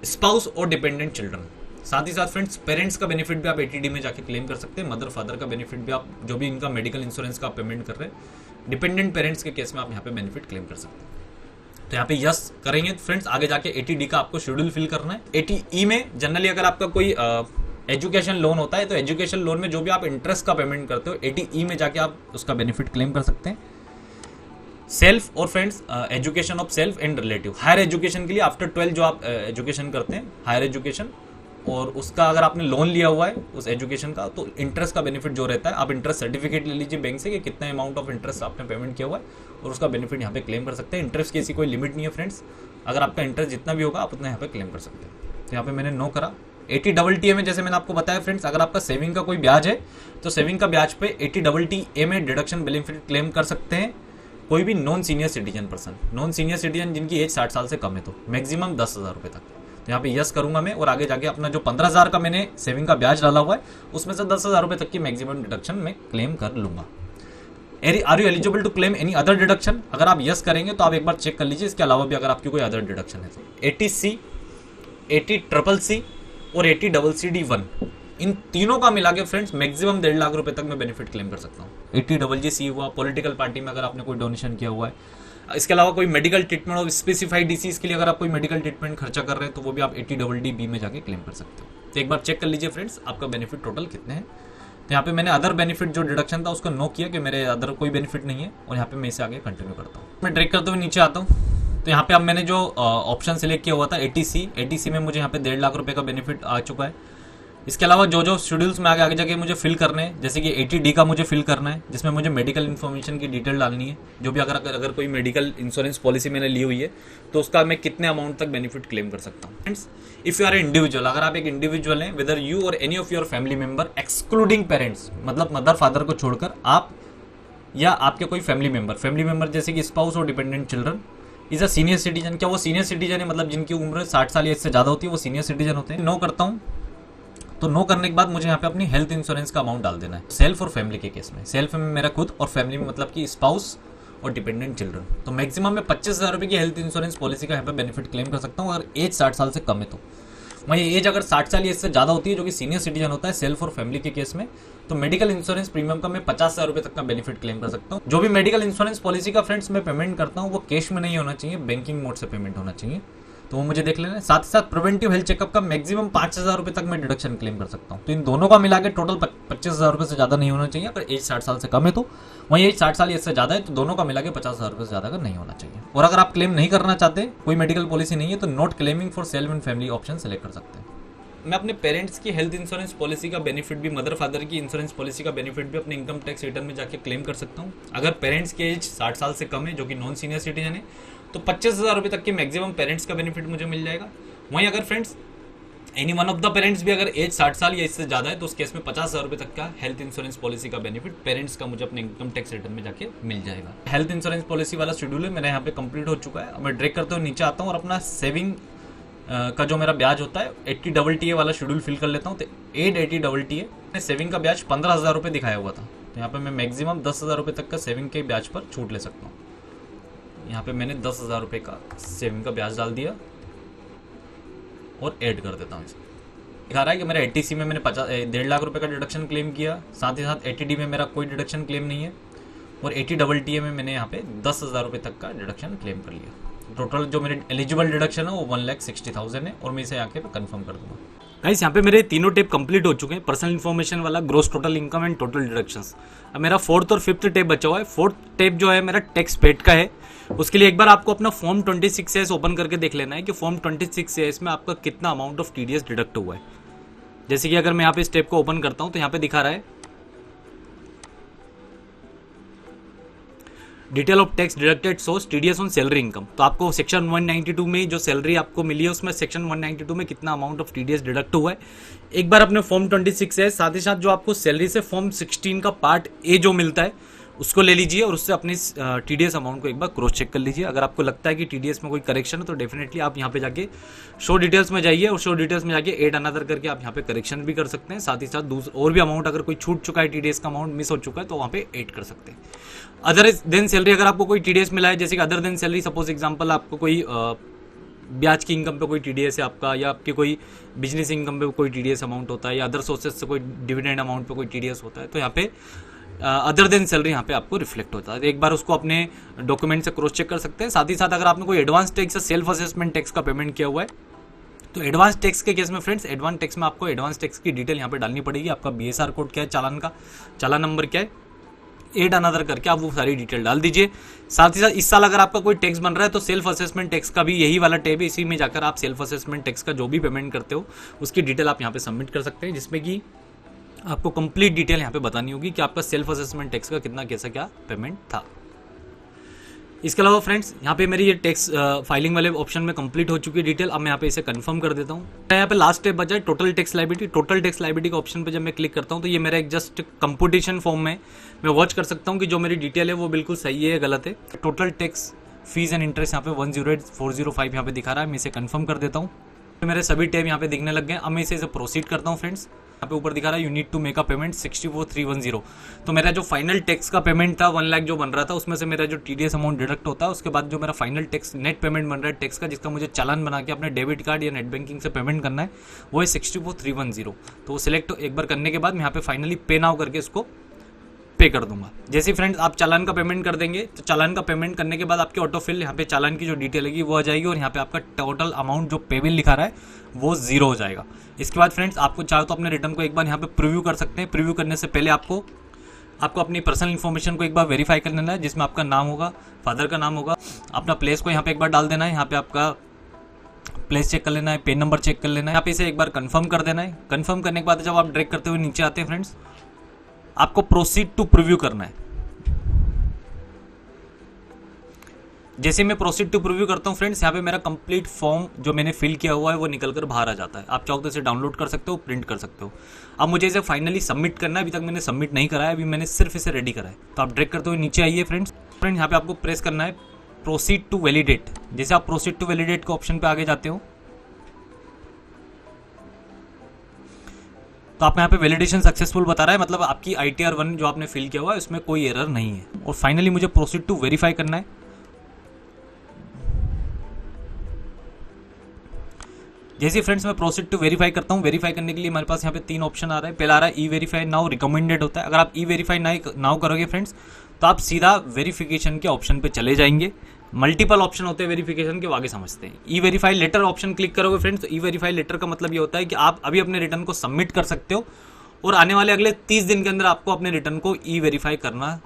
स्पाउस और डिपेंडेंट चिल्ड्रन, साथ ही साथ फ्रेंड्स पेरेंट्स का बेनिफिट भी आप 80D में जाके क्लेम कर सकते हैं। मदर फादर का बेनिफिट भी आप जो भी इनका मेडिकल इंश्योरेंस का आप पेमेंट कर रहे हैं, डिपेंडेंट पेरेंट्स के केस में आप यहाँ पे बेनिफिट क्लेम कर सकते हैं। तो यहाँ पे यस करेंगे फ्रेंड्स, आगे जाके 80D का आपको शेड्यूल फिल करना है। 80E में जनरली अगर आपका कोई एजुकेशन लोन होता है तो एजुकेशन लोन में जो भी आप इंटरेस्ट का पेमेंट करते हो 80E में जाके आप उसका बेनिफिट क्लेम कर सकते हैं। सेल्फ और friends education of self and relative, higher education के लिए आफ्टर 12 जो आप एजुकेशन करते हैं, हायर एजुकेशन, और उसका अगर आपने लोन लिया हुआ है उस एजुकेशन का, तो इंटरेस्ट का बेनिफिट जो रहता है, आप इंटरेस्ट सर्टिफिकेट ले लीजिए बैंक से कि कितना अमाउंट ऑफ इंटरेस्ट आपने पेमेंट किया हुआ है, और उसका बेनिफिट यहाँ पे क्लेम कर सकते हैं। इंटरेस्ट की ऐसी कोई लिमिट नहीं है फ्रेंड्स, अगर आपका इंटरेस्ट जितना भी होगा आप उतना यहाँ पे क्लेम कर सकते हैं। तो यहाँ पे मैंने नो करा। 80TTA में जैसे मैंने आपको बताया फ्रेंड्स, अगर आपका सेविंग का कोई ब्याज है तो सेविंग का ब्याज पे 80TTA में डिडक्शन बेनिफिट क्लेम कर सकते हैं। कोई भी non senior citizen person, non senior citizen जिनकी एज 60 साल से कम है, तो मैक्सिमम 10,000 रुपये तक। तो यहाँ पे यस करूंगा मैं, और आगे जाके अपना जो 15,000 का मैंने सेविंग का ब्याज डाला हुआ है उसमें से 10,000 रुपये तक की मैक्सिमम डिडक्शन मैं क्लेम कर लूंगा। Are you eligible to claim any other deduction? अगर आप यस करेंगे तो आप एक बार चेक कर लीजिए इसके अलावा भी अगर आपकी कोई अदर डिडक्शन है तो 80C, 80CCC और 80CCD1, इन तीनों का मिला के फ्रेंड्स मैक्सिमम 1.5 लाख रुपए तक मैं बेनिफिट क्लेम कर सकता हूँ। 80CCC हुआ, पॉलिटिकल पार्टी में अगर आपने कोई डोनेशन किया हुआ है, इसके अलावा कोई मेडिकल ट्रीटमेंट और स्पेसिफाइड डिसीज के लिए अगर आप कोई मेडिकल ट्रीटमेंट खर्चा कर रहे हैं तो वो भी आप 80DD में जाके क्लेम कर सकते हो। तो एक बार चेक कर लीजिए फ्रेंड्स आपका बेनिफिट टोटल कितने हैं। तो यहाँ पे मैंने अदर बेनिफिट जो डिडक्शन था उसको नो किया कि मेरे अदर कोई बेनिफिट नहीं है, और यहाँ पे मैं इसे आगे कंटिन्यू करता हूँ। मैं ड्रैग करते हुए नीचे आता हूँ, तो यहाँ पे अब मैंने जो ऑप्शन सिलेक्ट किया हुआ था 80C में मुझे यहाँ पे 1.5 लाख रुपए का बेनिफिट आ चुका है। इसके अलावा जो शेड्यूल्स में आगे जाके मुझे फिल करने हैं, जैसे कि 80D का मुझे फिल करना है जिसमें मुझे मेडिकल इन्फॉर्मेशन की डिटेल डालनी है, जो भी अगर कोई मेडिकल इंश्योरेंस पॉलिसी मैंने ली हुई है तो उसका मैं कितने अमाउंट तक बेनिफिट क्लेम कर सकता हूँ। Friends, if you are individual, अगर आप एक इंडिविजुअल हैं, whether you or any of your family member excluding parents, मतलब मदर फादर को छोड़कर आप या आपके कोई फैमिली मेंबर जैसे कि स्पाउस और dependent children is a senior citizen. क्या वो सीनियर सिटीजन है? मतलब जिनकी उम्र 60 साल या इससे ज्यादा होती है वो सीनियर सिटीजन होते हैं। नो करता हूँ, तो नो करने के बाद मुझे यहाँ पे अपनी हेल्थ इंश्योरेंस का अमाउंट डाल देना है, सेल्फ और फैमिली के केस में। सेल्फ में मेरा खुद और फैमिली में मतलब कि स्पाउस और डिपेंडेंट चिल्ड्रन। तो मैक्सिमम मैं 25,000 रुपये की हेल्थ इंश्योरेंस पॉलिसी का यहाँ पे बेनिफिट क्लेम कर सकता हूँ अगर एज 60 साल से कम है तो। वही एज अगर 60 साल या इससे ज़्यादा होती है जो कि सीनियर सिटीजन होता है सेल्फ और फैमिली के केस में, तो मेडिकल इंश्योरेंस प्रीमियम का मैं 50,000 रुपये तक का बेनिफिट क्लेम कर सकता हूँ। जो भी मेडिकल इंश्योरेंस पॉलिसी का फ्रेंड्स मैं पेमेंट करता हूँ वो कैश में नहीं होना चाहिए, बैंकिंग मोड से पेमेंट होना चाहिए, तो वो मुझे देख लेना है। साथ ही साथ प्रिवेंटिव हेल्थ चेकअप का मैक्सिमम 5,000 रुपये तक मैं डिडक्शन क्लेम कर सकता हूँ। तो इन दोनों का मिला के टोटल 25,000 रुपये से ज़्यादा नहीं होना चाहिए अगर एज 60 साल से कम है तो। वहीं एज 60 साल इससे ज़्यादा है तो दोनों का मिला के 50,000 रुपये से ज़्यादा का नहीं होना चाहिए। और अगर आप क्लेम नहीं करना चाहते, कोई मेडिकल पॉलिसी नहीं है, तो not claiming for self and family option select कर सकते हैं। मैं अपने पेरेंट्स की हेल्थ इंश्योरेंस पॉलिसी का बेनिफिट भी, मदर फादर की इंश्योरेंस पॉलिसी का बेनिफिट भी अपने इनकम टैक्स रिटर्न में जाके क्लेम कर सकता हूँ। अगर पेरेंट्स की एज 60 साल से कम है जो कि नॉन सीनियर सिटीजन है तो 25,000 रुपये तक के मैक्सिमम पेरेंट्स का बेनिफिट मुझे मिल जाएगा। वहीं अगर friends any one of the parents भी अगर एज 60 साल या इससे ज़्यादा है तो उस केस में 50,000 रुपये तक का हेल्थ इंश्योरेंस पॉलिसी का बेनिफिट पेरेंट्स का मुझे अपने इनकम टैक्स रिटर्न में जाके मिल जाएगा। हेल्थ इंश्योरेंस पॉलिसी वाला शेड्यूल है मेरा यहाँ पे कंप्लीट हो चुका है। मैं ड्रैग करते हुए नीचे आता हूँ और अपना सेविंग का जो मेरा ब्याज होता है 80TTA वाला शेड्यूल फिल कर लेता हूँ। तो 80TTA सेविंग का ब्याज 15,000 रुपये दिखाया हुआ था, तो यहाँ पे मैं मैक्सिमम 10,000 रुपये तक का सेविंग के ब्याज पर छूट ले सकता हूँ। यहाँ पे मैंने 10,000 रुपये का सेविंग का ब्याज डाल दिया और ऐड कर देता हूँ। दिखा रहा है कि मेरा 80C में मैंने 1.5 लाख रुपये का डिडक्शन क्लेम किया, साथ ही साथ 80D में मेरा कोई डिडक्शन क्लेम नहीं है, और 80TTA में मैंने यहाँ पे 10,000 रुपये तक का डिडक्शन क्लेम कर लिया। टोटल जो मेरे एलिजिबल डिडक्शन है वो 1,60,000 है, और मैं इसे आके कंफर्म कर दूंगा। गाइस, यहाँ पे मेरे तीनों टेप कंप्लीट हो चुके हैं, पर्सनल इन्फॉर्मेशन वाला, gross total income and total deductions. अब मेरा 4th और 5th टेप बचा हुआ है। 4th टेप जो है मेरा टैक्स पेड का है। उसके लिए एक बार आपको अपना फॉर्म 26A ओपन करके देख लेना है कि फॉर्म 26A में आपका कितना अमाउंट ऑफ TDS डिडक्ट हुआ है। जैसे कि अगर मैं यहाँ पे इस टेप को ओपन करता हूँ तो यहाँ पे दिखा रहा है detail of tax deducted source TDS on salary income. तो आपको सेक्शन 192 में जो सैलरी आपको मिली है उसमें सेक्शन 192 में कितना अमाउंट ऑफ TDS डिडक्ट हुआ है। एक बार अपने फॉर्म 26A साथ ही साथ जो आपको सैलरी से फॉर्म 16 का पार्ट A जो मिलता है उसको ले लीजिए और उससे अपनी TDS अमाउंट को एक बार क्रॉस चेक कर लीजिए। अगर आपको लगता है कि TDS में कोई करेक्शन है तो डेफिनेटली आप यहाँ पे जाके शो डिटेल्स में जाइए और शो डिटेल्स में जाके एड अनदर करके आप यहाँ पे करेक्शन भी कर सकते हैं। साथ ही साथ और भी अमाउंट अगर कोई छूट चुका है, TDS का अमाउंट मिस हो चुका है तो वहाँ पे एड कर सकते हैं। अदर देन सैलरी, अगर आपको कोई TDS मिला है, जैसे कि other than salary, suppose example आपको कोई ब्याज की इनकम पे कोई TDS है आपका, या आपकी कोई बिजनेस इनकम पे कोई TDS अमाउंट होता है, या अदर सोर्सेज से कोई डिविडेंड अमाउंट पे कोई TDS होता है, तो यहाँ पे अदर देन सैलरी यहाँ पे आपको रिफ्लेक्ट होता है। एक बार उसको अपने डॉक्यूमेंट से क्रॉस चेक कर सकते हैं। साथ ही साथ अगर आपने कोई एडवांस टैक्स या सेल्फ असेसमेंट टैक्स का पेमेंट किया हुआ है तो एडवांस टैक्स के केस में फ्रेंड्स, एडवांस टैक्स में आपको एडवांस टैक्स की डिटेल यहाँ पे डालनी पड़ेगी। आपका BSR कोड क्या है, चालान का चालान नंबर क्या है, एड अनदर करके आप वो सारी डिटेल डाल दीजिए। साथ ही साथ इस साल अगर आपका कोई टैक्स बन रहा है तो सेल्फ असेसमेंट टैक्स का भी यही वाला टैब है, इसी में जाकर आप सेल्फ असेसमेंट टैक्स का जो भी पेमेंट करते हो उसकी डिटेल आप यहाँ पे सबमिट कर सकते हैं, जिसमें कि आपको कंप्लीट डिटेल यहाँ पे बतानी होगी कि आपका सेल्फ असेसमेंट टैक्स का कितना कैसा क्या पेमेंट था। इसके अलावा फ्रेंड्स यहाँ पे मेरी ये टैक्स फाइलिंग वाले ऑप्शन में कंप्लीट हो चुकी है डिटेल। अब मैं यहाँ पे इसे कंफर्म कर देता हूँ। यहाँ पे लास्ट स्टेप बचा है total tax liability. Total tax liability के ऑप्शन पे जब मैं क्लिक करता हूँ तो ये मेरा एक जस्ट कंप्यूटेशन फॉर्म में मैं वॉच कर सकता हूँ कि जो मेरी डिटेल है वो बिल्कुल सही है या गलत है। Total tax fees and interest यहाँ पे 108,405 यहाँ पे दिखा रहा है। मैं इसे कंफर्म कर देता हूँ। मेरे सभी टैब यहाँ पे दिखने लग गए। अब मैं इसे प्रोसीड करता हूँ फ्रेंड्स। यहाँ पे ऊपर दिखा रहा है you need to make a payment 64,310। तो मेरा जो फाइनल टैक्स का पेमेंट था 1 लाख जो बन रहा था उसमें से मेरा जो टीडीएस अमाउंट डिडक्ट होता है उसके बाद जो मेरा फाइनल टैक्स नेट पेमेंट बन रहा है टैक्स का, जिसका मुझे चालान बना के अपने डेबिट कार्ड या नेट बैंकिंग से पेमेंट करना है, वो है 64,310। तो वो सिलेक्ट एक बार करने के बाद मैं यहाँ पे फाइनली पे नाउ करके इसको पे कर दूंगा। जैसे फ्रेंड्स आप चालान का पेमेंट कर देंगे तो चालान का पेमेंट करने के बाद आपकी ऑटोफिल यहाँ पे चालान की जो डिटेल है वो आ जाएगी और यहाँ पे आपका टोटल अमाउंट जो पेबिल लिखा रहा है वो 0 हो जाएगा। इसके बाद फ्रेंड्स आपको चाहे तो अपने रिटर्न को एक बार यहाँ पे प्रीव्यू कर सकते हैं। प्रीव्यू करने से पहले आपको अपनी पर्सनल इन्फॉर्मेशन को एक बार वेरीफाई कर लेना है, जिसमें आपका नाम होगा, फादर का नाम होगा, अपना प्लेस को यहाँ पे एक बार डाल देना है। यहाँ पे आपका प्लेस चेक कर लेना है, पेन नंबर चेक कर लेना है, यहाँ पे इसे एक बार कंफर्म कर देना है। कंफर्म करने के बाद जब आप ड्रैग करते हुए नीचे आते हैं फ्रेंड्स, आपको प्रोसीड टू प्रीव्यू करना है। जैसे मैं प्रोसीड टू प्रीव्यू करता हूं फ्रेंड्स, यहाँ पे मेरा कंप्लीट फॉर्म जो मैंने फिल किया हुआ है वो निकल कर बाहर आ जाता है। आप चाहो तो इसे डाउनलोड कर सकते हो, प्रिंट कर सकते हो। अब मुझे इसे फाइनली सबमिट करना है। अभी तक मैंने सबमिट नहीं करा है, अभी मैंने सिर्फ इसे रेडी करा है। तो आप ड्रैग करते हुए नीचे आइए फ्रेंड्स। यहाँ पे आपको प्रेस करना है प्रोसीड टू वैलिडेट। जैसे आप प्रोसीड टू वैलिडेट के ऑप्शन पे आगे जाते हो तो आप यहाँ पे वैलिडेशन सक्सेसफुल बता रहा है, मतलब आपकी ITR 1 जो आपने फिल किया हुआ है उसमें कोई एरर नहीं है। और फाइनली मुझे प्रोसीड टू वेरीफाई करना है। जैसे फ्रेंड्स मैं प्रोसीड टू वेरीफाई करता हूँ, वेरीफाई करने के लिए हमारे पास यहाँ पे 3 ऑप्शन आ रहा है। पहला आ रहा है ई वेरीफाई नाउ रिकमेंडेड होता है। अगर आप ई वेरीफाई नाउ करोगे फ्रेंड्स तो आप सीधा वेरिफिकेशन के ऑप्शन पे चले जाएंगे। मल्टीपल ऑप्शन होते हैं वेरिफिकेशन के, वो आगे समझते हैं। ई वेरीफाई लेटर ऑप्शन क्लिक करोगे फ्रेंड्स तो ई वेरीफाई लेटर का मतलब ये होता है कि आप अभी अपने रिटर्न को सबमिट कर सकते हो और आने वाले अगले 30 दिन के अंदर आपको अपने रिटर्न को ई वेरीफाई करना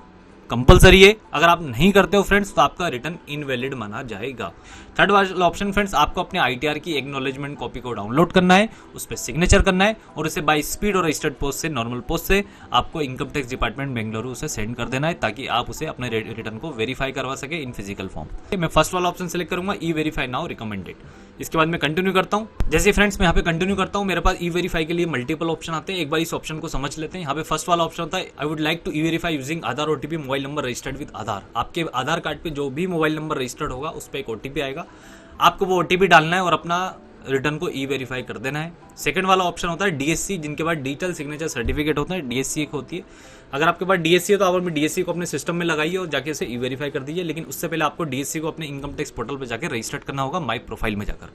कंपलसरी है। अगर आप नहीं करते हो फ्रेंड्स तो आपका रिटर्न इनवैलिड माना जाएगा। थर्ड वाला ऑप्शन फ्रेंड्स, आपको अपने ITR की एक्नॉलेजमेंट कॉपी को डाउनलोड करना है, उस पर सिग्नेचर करना है और उसे बाय स्पीड और रजिस्टर्ड पोस्ट से, नॉर्मल पोस्ट से आपको इनकम टैक्स डिपार्टमेंट बेंगलुरु उसे सेंड कर देना है ताकि आप उसे अपने रिटर्न को वेरीफाई करवा सके इन फिजिकल फॉर्म। मैं फर्स्ट वाला ऑप्शन सेलेक्ट करूंगा, ई वेरीफाई नाउ रिकमेंडेड। इसके बाद मैं कंटिन्यू करता हूं। जैसे फ्रेंड्स मैं यहाँ पे कंटिन्यू करता हूं, मेरे पास ई वेरीफाई के लिए मल्टीपल ऑप्शन आते हैं। एक बार इस ऑप्शन को समझ लेते हैं। यहाँ पे फर्स्ट वाला ऑप्शन होता है I would like to e verify using Aadhaar OTP mobile number registered with Aadhaar. आपके आधार कार्ड पे जो भी मोबाइल नंबर रजिस्टर्ड होगा उस पर एक OTP आएगा, आपको वो OTP डालना है और अपना रिटर्न को ई वेरीफाई कर देना है। सेकंड वाला ऑप्शन होता है DSC, जिनके पास डिजिटल सिग्नेचर सर्टिफिकेट होता है, DSC एक होती है। अगर आपके पास DSC है तो आप अपने DSC को अपने सिस्टम में लगाइए और जाके उसे ई वेरीफाई कर दीजिए, लेकिन उससे पहले आपको DSC को अपने इनकम टैक्स पोर्टल पर जाकर रजिस्टर्ड करना होगा माई प्रोफाइल में जाकर।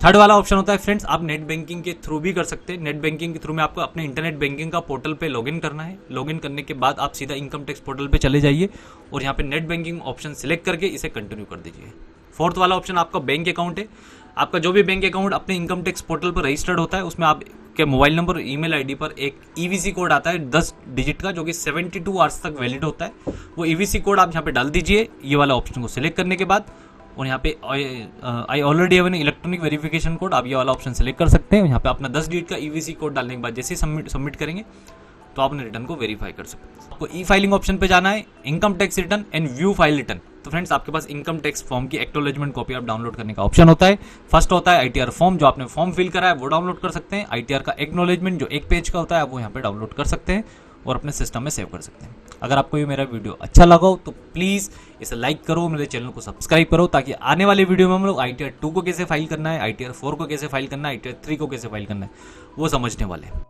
थर्ड वाला ऑप्शन होता है फ्रेंड्स, आप नेट बैंकिंग के थ्रू भी कर सकते हैं। नेट बैंकिंग के थ्रू में आपको अपने इंटरनेट बैंकिंग का पोर्टल पे लॉगिन करना है। लॉगिन करने के बाद आप सीधा इनकम टैक्स पोर्टल पे चले जाइए और यहाँ पे नेट बैंकिंग ऑप्शन सिलेक्ट करके इसे कंटिन्यू कर दीजिए। फोर्थ वाला ऑप्शन आपका बैंक अकाउंट है। आपका जो भी बैंक अकाउंट अपने इनकम टैक्स पोर्टल पर रजिस्टर्ड होता है उसमें आपके मोबाइल नंबर और ईमेल आईडी पर एक EVC कोड आता है 10 डिजिट का, जो कि 72 आवर्स तक वैलिड होता है। वो EVC कोड आप यहाँ पे डाल दीजिए ये वाला ऑप्शन को सिलेक्ट करने के बाद, और यहाँ पे I already have an electronic verification code, आप ये वाला ऑप्शन सेलेक्ट कर सकते हैं। यहाँ पे अपना 10 डिजिट का EVC कोड डालने के बाद जैसे ही सबमिट करेंगे तो आप अपने रिटर्न को वेरीफाई कर सकते हैं। आपको ई फाइलिंग ऑप्शन पे जाना है, income tax return and view file return. तो फ्रेंड्स आपके पास इनकम टैक्स फॉर्म की एक्नॉलेजमेंट कॉपी आप डाउनलोड करने का ऑप्शन होता है। फर्स्ट होता है ITR फॉर्म, जो आपने फॉर्म फिल करा है वो डाउनलोड कर सकते हैं। ITR का एक्नॉलेजमेंट जो एक पेज का होता है आप वो यहाँ पे डाउनलोड कर सकते हैं और अपने सिस्टम में सेव कर सकते हैं। अगर आपको ये मेरा वीडियो अच्छा लगा हो तो प्लीज़ इसे लाइक करो, मेरे चैनल को सब्सक्राइब करो, ताकि आने वाले वीडियो में हम लोग ITR 2 को कैसे फाइल करना है, ITR 4 को कैसे फाइल करना है, ITR 3 को कैसे फाइल करना है वो समझने वाले हैं।